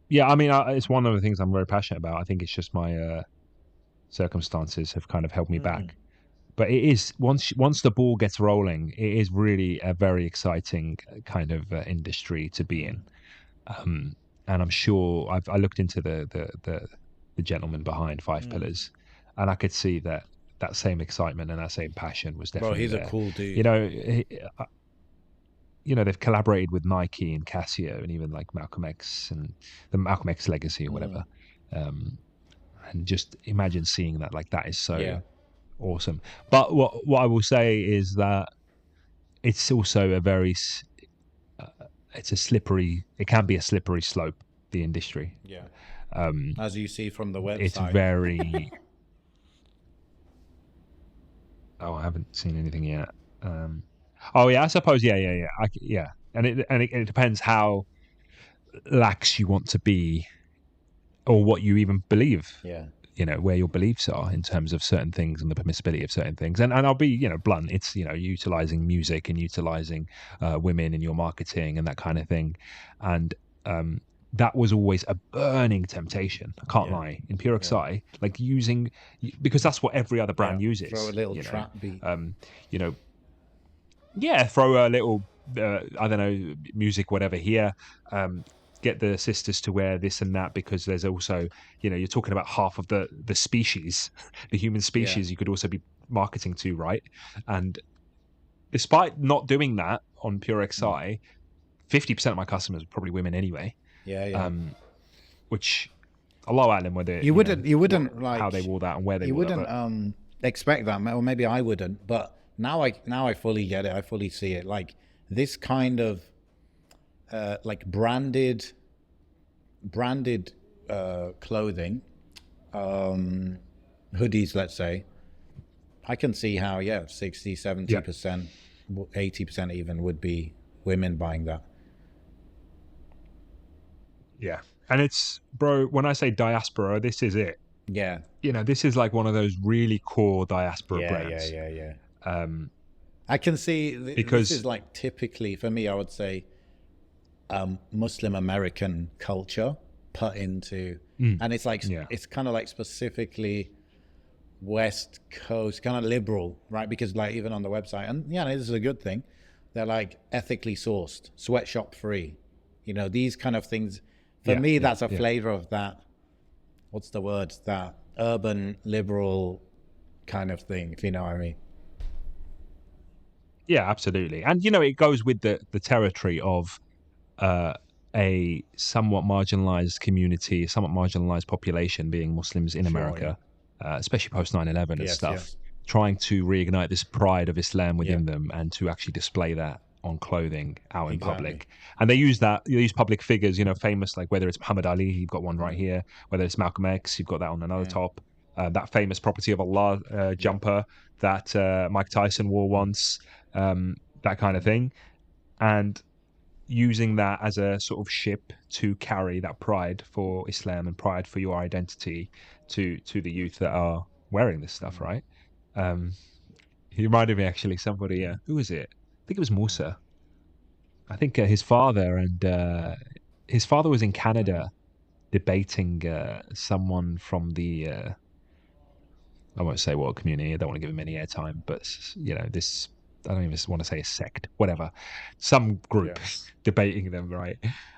yeah, I mean, it's one of the things I'm very passionate about. I think it's just my circumstances have kind of held me Mm. back. But it is, once the ball gets rolling, it is really a very exciting kind of industry to be Mm. in. Um, and I'm sure I looked into the gentleman behind Five Mm. Pillars, and I could see that same excitement and that same passion was Bro, definitely he's a there. cool You dude. know, they've collaborated with Nike and Casio, and even like Malcolm X and the Malcolm X legacy or Mm. whatever. Um, and just imagine seeing that, like that is so Yeah. awesome. But what I will say is that it's also uh, it's a slippery. It can be a slippery slope. The industry. Yeah. Um, As you see from the it's website. very. Oh, I haven't seen anything yet. Oh yeah, I suppose. Yeah, yeah, yeah. Yeah, and it depends how lax you want to be, or what you even believe. Yeah. Where your beliefs are in terms of certain things and the permissibility of certain things. And I'll be blunt. It's utilizing music and utilizing women in your marketing and that kind of thing. And that was always a burning temptation, I can't Yeah. lie, in Pure Yeah. XI, like using, because that's what every other Yeah. brand Throw a uses. little trap beat. You know Yeah, throw a little I don't know, music, whatever here. um get the sisters to wear this and that, because there's also, you're talking about half of the species, the human Yeah. species, you could also be marketing to, right? And despite not doing that on Pure Mm. XI, 50% of my customers are probably women anyway. Yeah. Yeah. um which Allah Alam whether You wouldn't how they like, wore that and where they you wore that, wouldn't but expect that, or maybe I wouldn't. But now I fully get it. I fully see it. Like this kind of like branded clothing, hoodies, let's say. I can see how, yeah, 60, yeah, 70%, 80% even would be women buying that. yeah. And it's, bro, when I say diaspora, this is it. Yeah, This is like one of those really core diaspora yeah, yeah, brands. yeah, yeah. Um, I can see this is because like typically for me, I would say, Muslim American culture put into, and it's like yeah, it's kind of like specifically West Coast, kind of liberal, right? Because like even on the website, and yeah, this is a good thing. They're like ethically sourced, sweatshop free, these kind of things. For yeah, me, yeah, that's a yeah. flavor of that. What's the word? That urban liberal kind of thing, if you know what I mean. Yeah, absolutely. And it goes with the territory of uh, a somewhat marginalized community, a somewhat marginalized population being Muslims in Sure. Yeah. America, especially post 9/11 and Yes. stuff, Yes. trying to reignite this pride of Islam Yeah. within them and to actually display that on clothing out in Exactly. public. And they use public figures, famous, like whether it's Muhammad Ali, you've got one right here, whether it's Malcolm X, you've got that on another top. That famous Property of Allah Yeah. jumper that Mike Tyson wore once, that kind of thing. And using that as a sort of ship to carry that pride for Islam and pride for your identity to the youth that are wearing this stuff, right? Um, he reminded me actually somebody who was it? I think it was Musa. I think his father was in Canada debating someone from the I won't say what community. I don't want to give him any airtime, but this, I don't even want to say a sect, whatever, some Yeah. group debating them, right?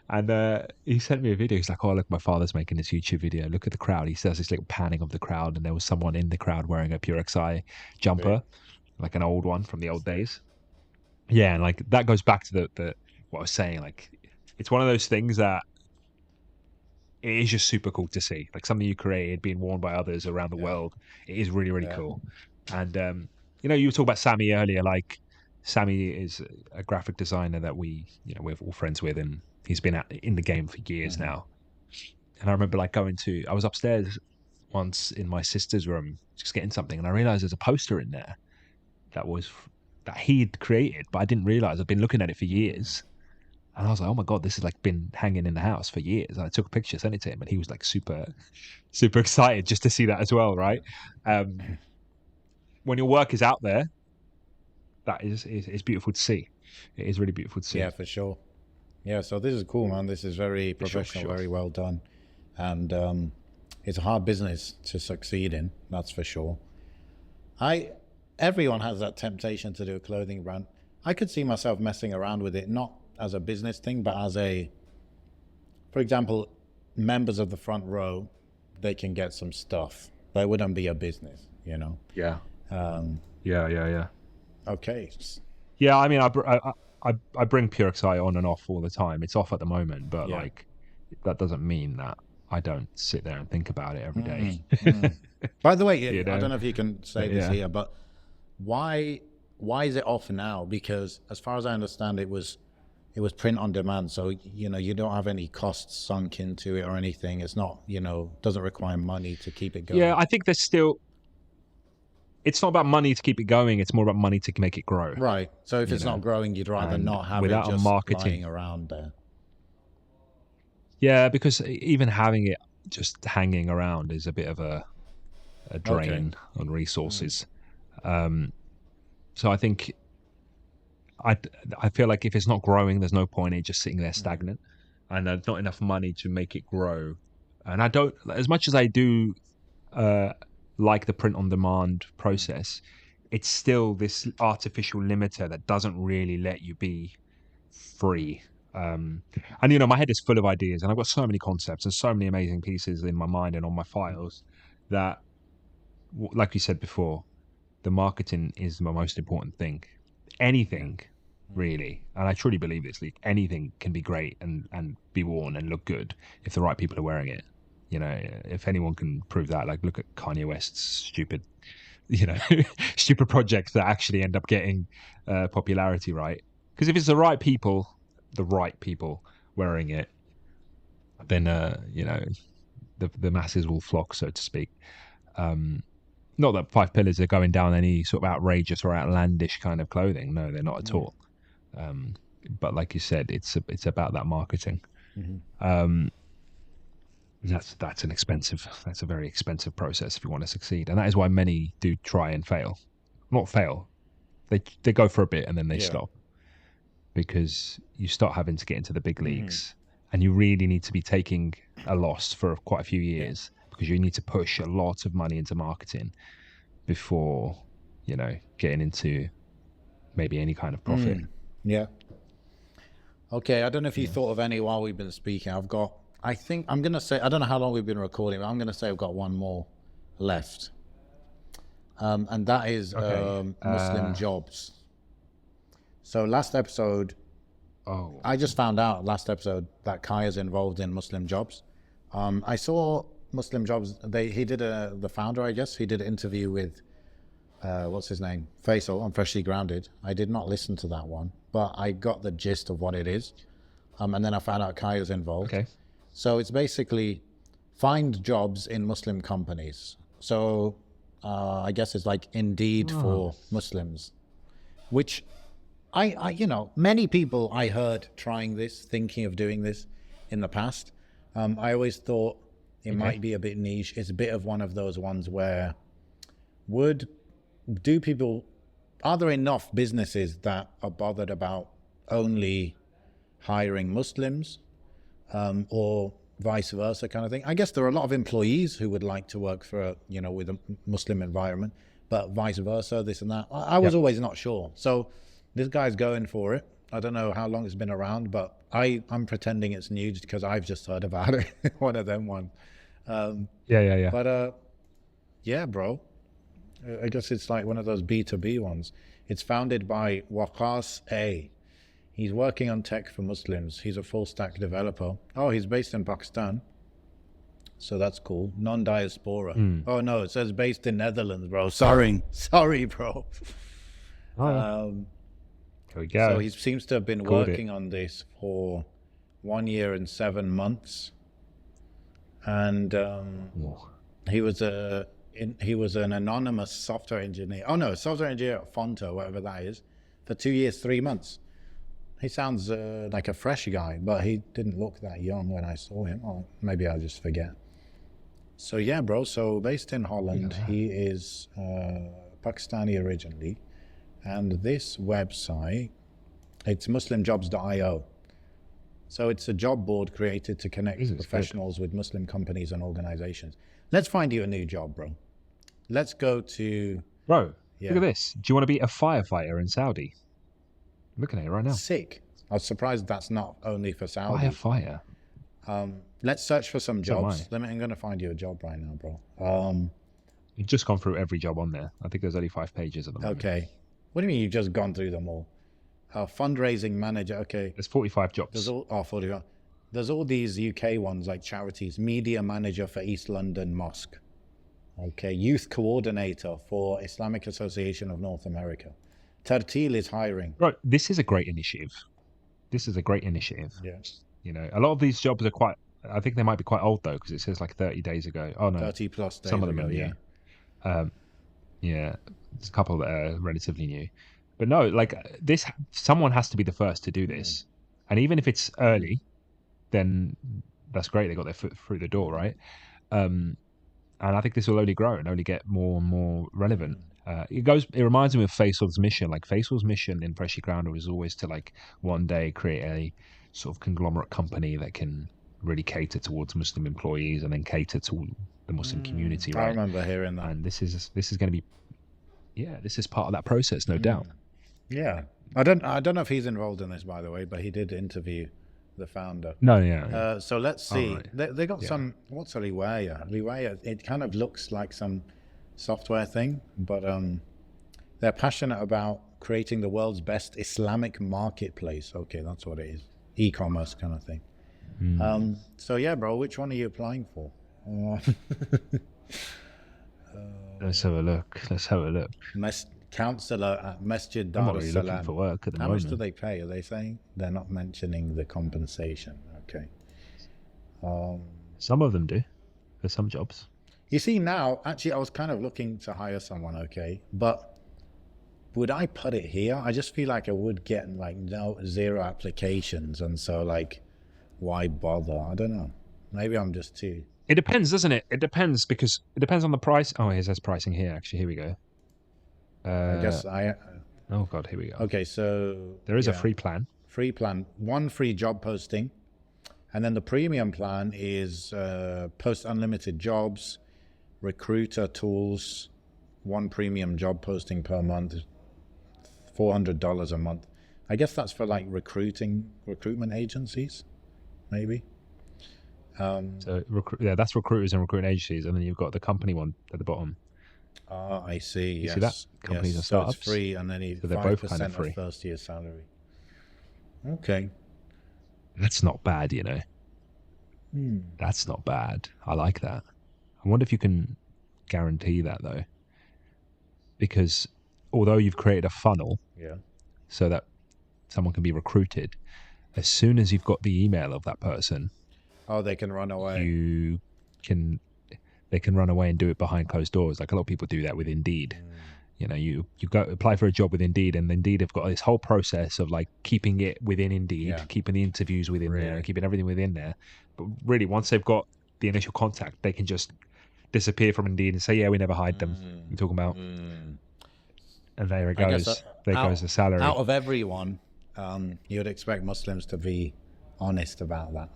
And he sent me a video. He's like, "Oh, look, my father's making this YouTube video. Look at the crowd." He does this little panning of the crowd, and there was someone in the crowd wearing a Pure XI Sick. jumper, like an old one from the old Sick. days. Yeah, and like that goes back to the what I was saying. Like, it's one of those things that it is just super cool to see, like something you created being worn by others around the Yeah. world. It is really, really Yeah. cool. And you were talking about Sammy earlier. Like, Sammy is a graphic designer that we're all friends with, and he's been in the game for years now. And I remember like I was upstairs once in my sister's room just getting something, and I realized there's a poster in there that was that he'd created, but I didn't realize. I've been looking at it for years. And I was like, oh my God, this has like been hanging in the house for years. And I took a picture, sent it to him, and he was like super, super excited just to see that as well, right? Um, when your work is out there, that is beautiful to see. It is really beautiful to Yeah, see. for sure. Yeah, so this is cool, man. This is very For sure, for professional, sure. very well done. And it's a hard business to succeed in, that's for sure. I Everyone has that temptation to do a clothing brand. I could see myself messing around with it, not as a business thing, but as for example, members of the front row, they can get some stuff. But it wouldn't be a business. Yeah. Um, Yeah. okay. Yeah, I mean, I bring Pure XI on and off all the time. It's off at the moment, but Yeah. like that doesn't mean that I don't sit there and think about it every day. By the way, You I don't know? know if you can say But this yeah. here, but why is it off now? Because as far as I understand, it was print on demand, so you don't have any costs sunk into it or anything. It's not doesn't require money to keep it Yeah, going. I think there's still it's not about money to keep it going. It's more about money to make it grow. Right. So if You it's not know, growing, you'd rather and not have it without a just marketing, lying around there. yeah, because even having it just hanging around is a bit of a Okay. drain on resources. Um, so I think I I feel like if it's not growing, there's no point in it just sitting there stagnant, and there's not enough money to make it grow. And I don't, as much as I do uh, like the print on demand process, it's still this artificial limiter that doesn't really let you be free. And my head is full of ideas, and I've got so many concepts and so many amazing pieces in my mind and on my files that, like you said before, the marketing is the most important thing. Yeah. Anything really. And I truly believe this. Like, anything can be great and be worn and look good if the right people are wearing it. You know, if anyone can prove that, like look at Kanye West's stupid, you know, stupid projects that actually end up getting popularity, right? Because if it's the right people wearing it, then you know, the masses will flock, so to speak. Not that Five Pillars are going down any sort of outrageous or outlandish kind of clothing. No, they're not at all. But like you said, it's about that marketing. That's a very expensive process if you want to succeed, and that is why many do try and fail. Not fail, they go for a bit and then they stop, because you start having to get into the big leagues, and you really need to be taking a loss for quite a few years, because you need to push a lot of money into marketing before, you know, getting into maybe any kind of profit. Yeah. Okay, I don't know if you thought of any while we've been speaking. I think I'm going to say, I don't know how long we've been recording, but I'm going to say I've got one more left. And that is Muslim jobs. So last episode, I just found out last episode that Kaya's involved in Muslim jobs. I saw Muslim jobs. The founder, I guess, he did an interview with, what's his name? Faisal on Freshly Grounded. I did not listen to that one, but I got the gist of what it is. And then I found out Kaya's involved. Okay. So it's basically find jobs in Muslim companies. So I guess it's like Indeed for Muslims, which I you know, many people I heard trying this, thinking of doing this in the past. I always thought it might be a bit niche. It's a bit of one of those ones where are there enough businesses that are bothered about only hiring Muslims, or vice versa kind of thing? I guess there are a lot of employees who would like to work for, you know, with a Muslim environment, but vice versa, this and that. I was always not sure. So this guy's going for it. I don't know how long it's been around, but I'm pretending it's new because I've just heard about it. One of them ones. Yeah. But yeah, bro. I guess it's like one of those B2B ones. It's founded by Waqas A. He's working on tech for Muslims. He's a full stack developer. Oh, he's based in Pakistan. So that's cool. Non-diaspora. Oh no, it says based in Netherlands, bro. Sorry, bro. There we go. So he seems to have been working on this for 1 year and 7 months. And he was an anonymous software engineer. Oh no, software engineer at Fonto, whatever that is, for 2 years, 3 months. He sounds like a fresh guy, but he didn't look that young when I saw him. Or maybe I just forget. So yeah, bro. So based in Holland, he is Pakistani originally, and this website, it's muslimjobs.io. So it's a job board created to connect professionals with Muslim companies and organizations. Let's find you a new job, bro. Let's go to... Bro, look at this. Do you want to be a firefighter in Saudi? I'm looking at it right now. Sick. I was surprised that's not only for Saudi. Firefighter. Let's search for some jobs. I'm going to find you a job right now, bro. You've just gone through every job on there. I think there's only 5 pages at the moment. Okay. What do you mean you've just gone through them all? Fundraising manager. Okay. There's 45 jobs. There's 45. There's all these UK ones like charities. Media manager for East London Mosque. Okay. Youth coordinator for Islamic Association of North America. Tartil is hiring. Right. This is a great initiative. Yeah. You know, a lot of these jobs are I think they might be quite old though, because it says like 30 days ago. Oh no. 30 plus days Some of them ago, are new. Yeah. There's a couple that are relatively new. But no, like someone has to be the first to do this. And even if it's early, then that's great. They got their foot through the door, right? And I think this will only grow and only get more and more relevant. It reminds me of Faisal's mission. Like Faisal's mission in Freshly Grounded was always to like one day create a sort of conglomerate company that can really cater towards Muslim employees and then cater to the Muslim community, right? I remember hearing that. And this is going to be, this is part of that process, no doubt. Yeah, I don't know if he's involved in this, by the way, but he did interview the founder. No, yeah. So let's see. They got some. What's a Liwaya? Liwaya. It kind of looks like some software thing, but They're passionate about creating the world's best Islamic marketplace. Okay, that's what it is. E-commerce kind of thing. So yeah, bro, which one are you applying for? Let's have a look. Counselor at Masjid I'm Dar not es really looking Salaam. for work at the How moment. much do they pay? Are they saying? They're not mentioning the compensation. Okay. Some of them do. For some jobs. You see now, actually, I was kind of looking to hire someone, okay, but would I put it here? I just feel like I would get like zero applications, and so like, why bother? I don't know. Maybe I'm just too. It depends, doesn't it? It depends because it depends on the price. Oh, it says pricing here. Actually, here we go. I guess Oh God, here we go. Okay, so there is a free plan. Free plan, one free job posting, and then the premium plan is post unlimited jobs, recruiter tools, one premium job posting per month, $400 a month. I guess that's for like recruitment agencies, maybe. So that's recruiters and recruiting agencies, and then you've got the company one at the bottom. I see. You see that? Companies and startups. So it's free, and then So they're both kind of 5% free. of first year salary. Okay. That's not bad, you know. That's not bad. I like that. I wonder if you can guarantee that though, because although you've created a funnel, so that someone can be recruited, as soon as you've got the email of that person, they can run away. They can run away and do it behind closed doors. Like a lot of people do that with Indeed. You know, you go apply for a job with Indeed, and Indeed have got this whole process of like keeping it within Indeed, keeping the interviews within there, and keeping everything within there. But really, once they've got the initial contact, they can just disappear from Indeed and say, "Yeah, we never hired them." You're talking about, and there it goes. There goes the salary. Out of everyone, you would expect Muslims to be honest about that.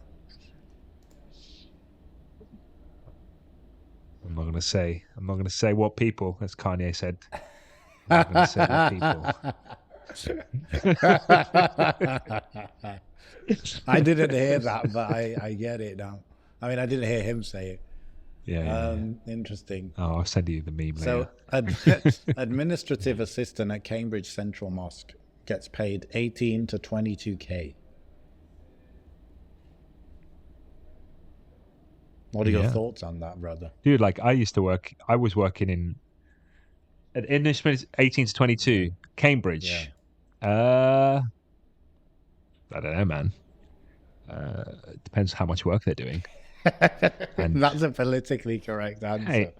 I'm not going to say what people, as Kanye said. I'm not going to say what people. I didn't hear that, but I get it now. I mean, I didn't hear him say it. Yeah. Interesting. Oh, I'll send you the meme later. So, administrative assistant at Cambridge Central Mosque gets paid 18 to 22K. What are your thoughts on that, brother? Dude, like I was working in 18 to 22, Cambridge. I don't know, man. It depends how much work they're doing. And that's a politically correct answer. Hey,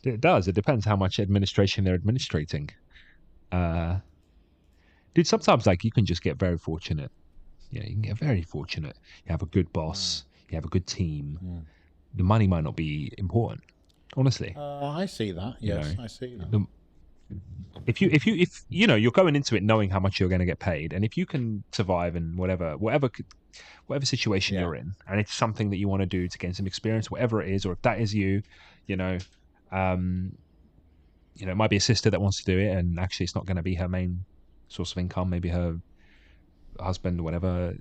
it does. It depends how much administration they're administrating. Dude, sometimes like you can just get very fortunate. You can get very fortunate. You have a good boss. You have a good team. The money might not be important, honestly. I see that. Yes, I see that. If you're going into it knowing how much you're going to get paid, and if you can survive in whatever situation you're in, and it's something that you want to do to gain some experience, whatever it is, or if that is you, it might be a sister that wants to do it, and actually it's not going to be her main source of income. Maybe her husband, whatever.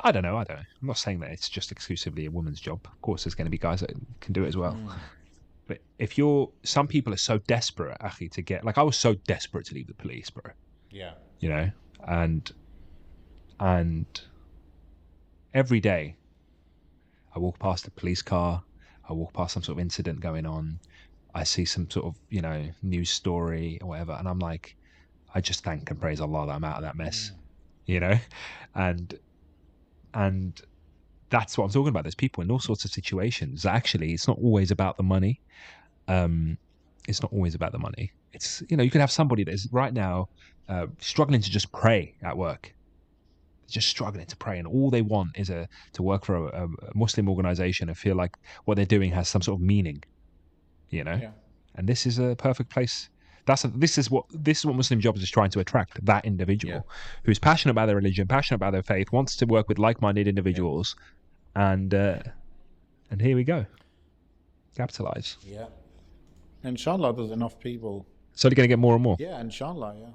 I don't know. I'm not saying that it's just exclusively a woman's job. Of course, there's going to be guys that can do it as well. But if some people are so desperate, actually, to get, like, I was so desperate to leave the police, bro. Yeah. And every day I walk past a police car, I walk past some sort of incident going on, I see some sort of, news story or whatever, and I'm like, I just thank and praise Allah that I'm out of that mess. And that's what I'm talking about. There's people in all sorts of situations. Actually, it's not always about the money. It's not always about the money. It's, you can have somebody that is right now struggling to just pray at work. Just struggling to pray, and all they want is to work for a Muslim organization and feel like what they're doing has some sort of meaning. And this is a perfect place. This is what Muslim Jobs is trying to attract, that individual who's passionate about their religion, passionate about their faith, wants to work with like-minded individuals, and here we go. Capitalize. Yeah. Inshallah, there's enough people. So they're going to get more and more. Yeah, inshallah,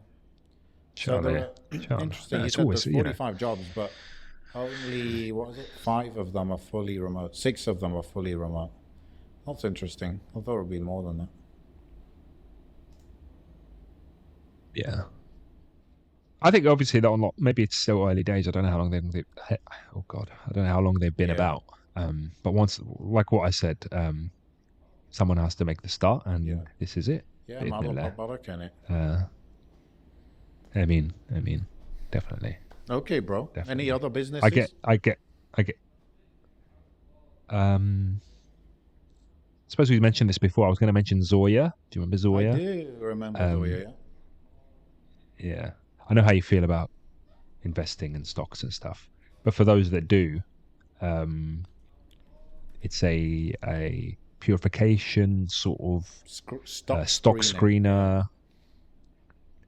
Inshallah, interesting. You said there's 45 jobs, but only 5 of them are fully remote. 6 of them are fully remote. That's interesting. I thought it would be more than that. Yeah. I think obviously that unlock. Maybe it's still early days. I don't know how long oh God, I don't know how long they've been Yeah, about. But once, like what I said, someone has to make the start, yeah, and this is it. yeah. بإذن Malo الله. Barak in it. I mean, definitely, Okay, bro. Any definitely. other I get, businesses? I get, I get. Um, I suppose we mentioned this before. I was going to mention Zoya. Do you remember I Zoya? do remember Um, Zoya. yeah, I know how you feel about investing in stocks and stuff, but for those that do, um, it's a purification sort of Stock stock screening. Yeah, screener.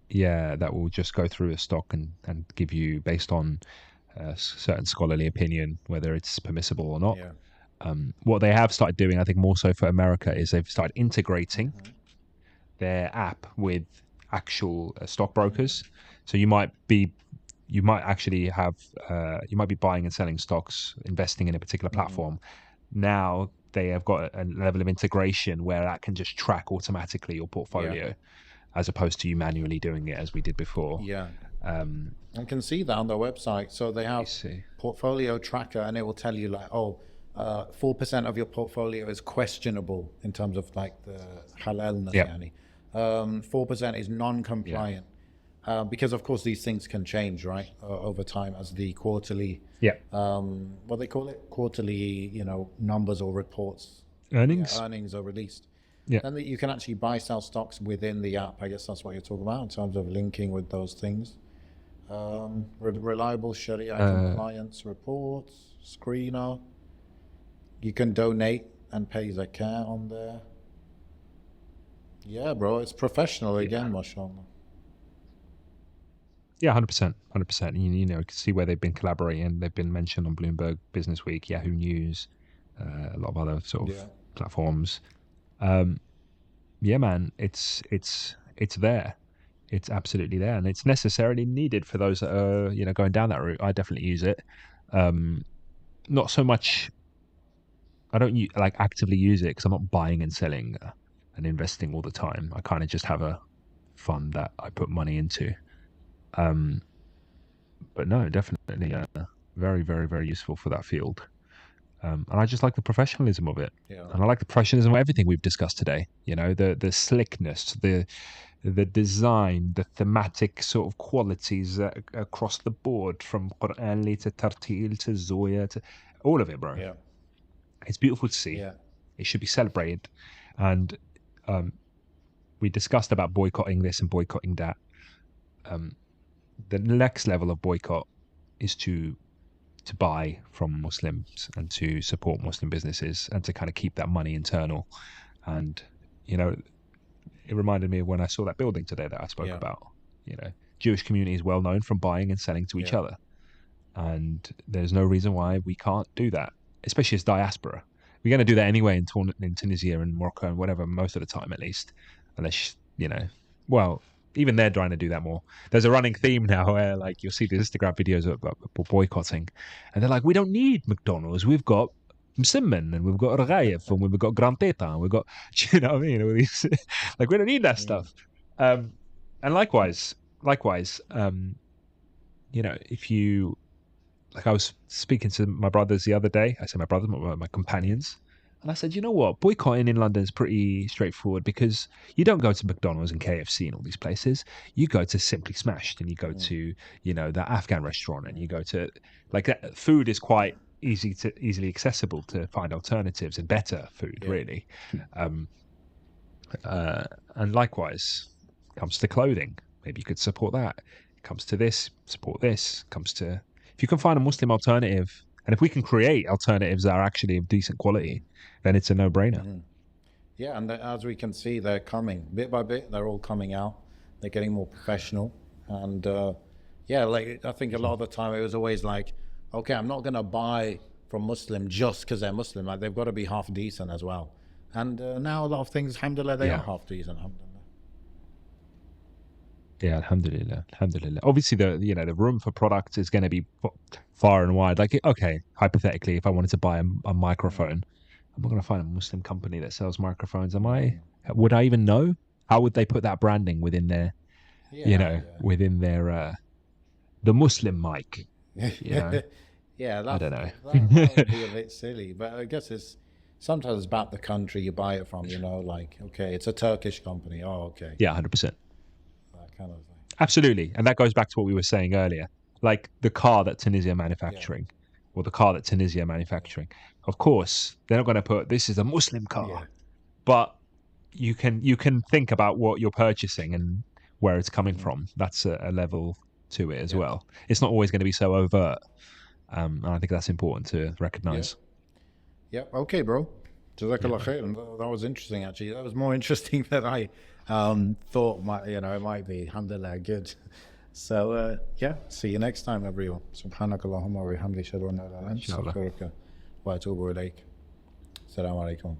Yeah, that will just go through a stock and give you based on certain scholarly opinion whether it's permissible or not. yeah. What they have started doing, I think more so for America, is they've started integrating their app with actual stockbrokers. So you might actually have you might be buying and selling stocks, investing in a particular platform. Now they have got a level of integration where that can just track automatically your Yeah, portfolio, as opposed to you manually doing it as we did before. yeah. Um, I can see that on their website. So they you have see, portfolio tracker, and it will tell you like, oh, 4% of your portfolio is questionable in terms of like the halalness. yeah, Yani. 4% is yeah, non-compliant. Because of course these things can change, right, over time as the quarterly, yeah, what they call it, quarterly, numbers or reports, yeah, earnings, earnings are released. yeah, Then you can actually buy, sell stocks within the app. I guess that's what you're talking about in terms of linking with those things. Reliable Sharia uh, compliance reports, screener. You can donate and pay zakat on there. Yeah, bro, it's professional yeah. again, mashallah. Yeah, 100%, 100%. You know, you can see where they've been collaborating. They've been mentioned on Bloomberg Business Week, Yahoo News, a lot of other sort Yeah, of platforms. Um, yeah, man, it's there. It's absolutely there, and it's necessarily needed for those that are going down that route. I definitely use it. Um, Not so much. I don't like actively use it because I'm not buying and selling and investing all the time. I kind of just have a fund that I put money into. Um, but no, definitely very, very, very useful for that field. And I just like the professionalism of it, yeah, and I like the professionalism of everything we've discussed today. You know, the slickness, the design, the thematic sort of qualities across the board, from Quran to Tartil to Zoya to all of it, bro. yeah, It's beautiful to see. yeah, It should be celebrated, and um, we discussed about boycotting this and boycotting that. Um, the next level of boycott is to buy from Muslims and to support Muslim businesses and to kind of keep that money internal. And, you know, it reminded me of when I saw that building today that I spoke yeah, about. You know, Jewish community is well known from buying and selling to each yeah, other. And there's no reason why we can't do that, especially as diaspora. We're going to do that anyway in Tunisia and Morocco and whatever, most of the time at least, unless well, even they're trying to do that more. There's a running theme now where like you'll see the Instagram videos of boycotting, and they're like, we don't need McDonald's, we've got Msimman and we've got Raghayev and we've got Grand Teta and we've got, you know what I mean? All these, like we don't need that mm, stuff. And likewise, if you like, I was speaking to my brothers the other day. I said my brothers, my yeah, companions, and I said, you know what, boycotting in London is pretty straightforward because you don't go to McDonald's and KFC and all these places. You go to Simply Smashed and you go mm, to that Afghan restaurant and you mm, go to like that. Food is quite easily accessible to find alternatives and better food, yeah, really. Um, and likewise, comes to clothing. Maybe you could support that. It comes to this, support this. Comes to if you can find a Muslim alternative, and if we can create alternatives that are actually of decent quality, then it's a no-brainer. mm. Yeah, and as we can see, they're coming bit by bit. They're all coming out. They're getting more professional, and yeah, like I think a lot of the time it was always like, okay, I'm not gonna buy from Muslim just because they're Muslim. Like they've got to be half decent as well. And now a lot of things, alhamdulillah, they are Yeah, half decent. Alhamdulillah. yeah. Alhamdulillah, alhamdulillah. Obviously, the room for products is going to be far and wide. Like, okay, hypothetically, if I wanted to buy a Mm, microphone, I'm not going to find a Muslim company that sells microphones. Am I? mm, Would I even know? How would they put that branding within there? Yeah, within their the Muslim mic. yeah. Yeah, I that, don't know. that would be a bit silly. But I guess it's sometimes it's about the country you buy it from, like, okay, it's a Turkish company. Oh, okay. Yeah, 100%. That kind of thing. Absolutely. And that goes back to what we were saying earlier. Like the car that Tunisia are Yeah. manufacturing, or the car that Tunisia are manufacturing. Of course, they're not going to put this is a Muslim car, Yeah. but you can think about what you're purchasing and where it's coming Hmm. from. That's a level to it as Yeah. well. It's not always going to be so overt. And I think that's important to Yeah. recognize. Yeah. Okay, bro. Yeah, Jazakallah man. khair. That was interesting, actually. That was more interesting than I thought it might be. Alhamdulillah, good. So, yeah, see you next time, everyone. Subhanakallahumma wa bihamdika ashhadu an la ilaha illa anta Inshallah. astaghfiruka wa atubu ilayk. Assalamu alaikum.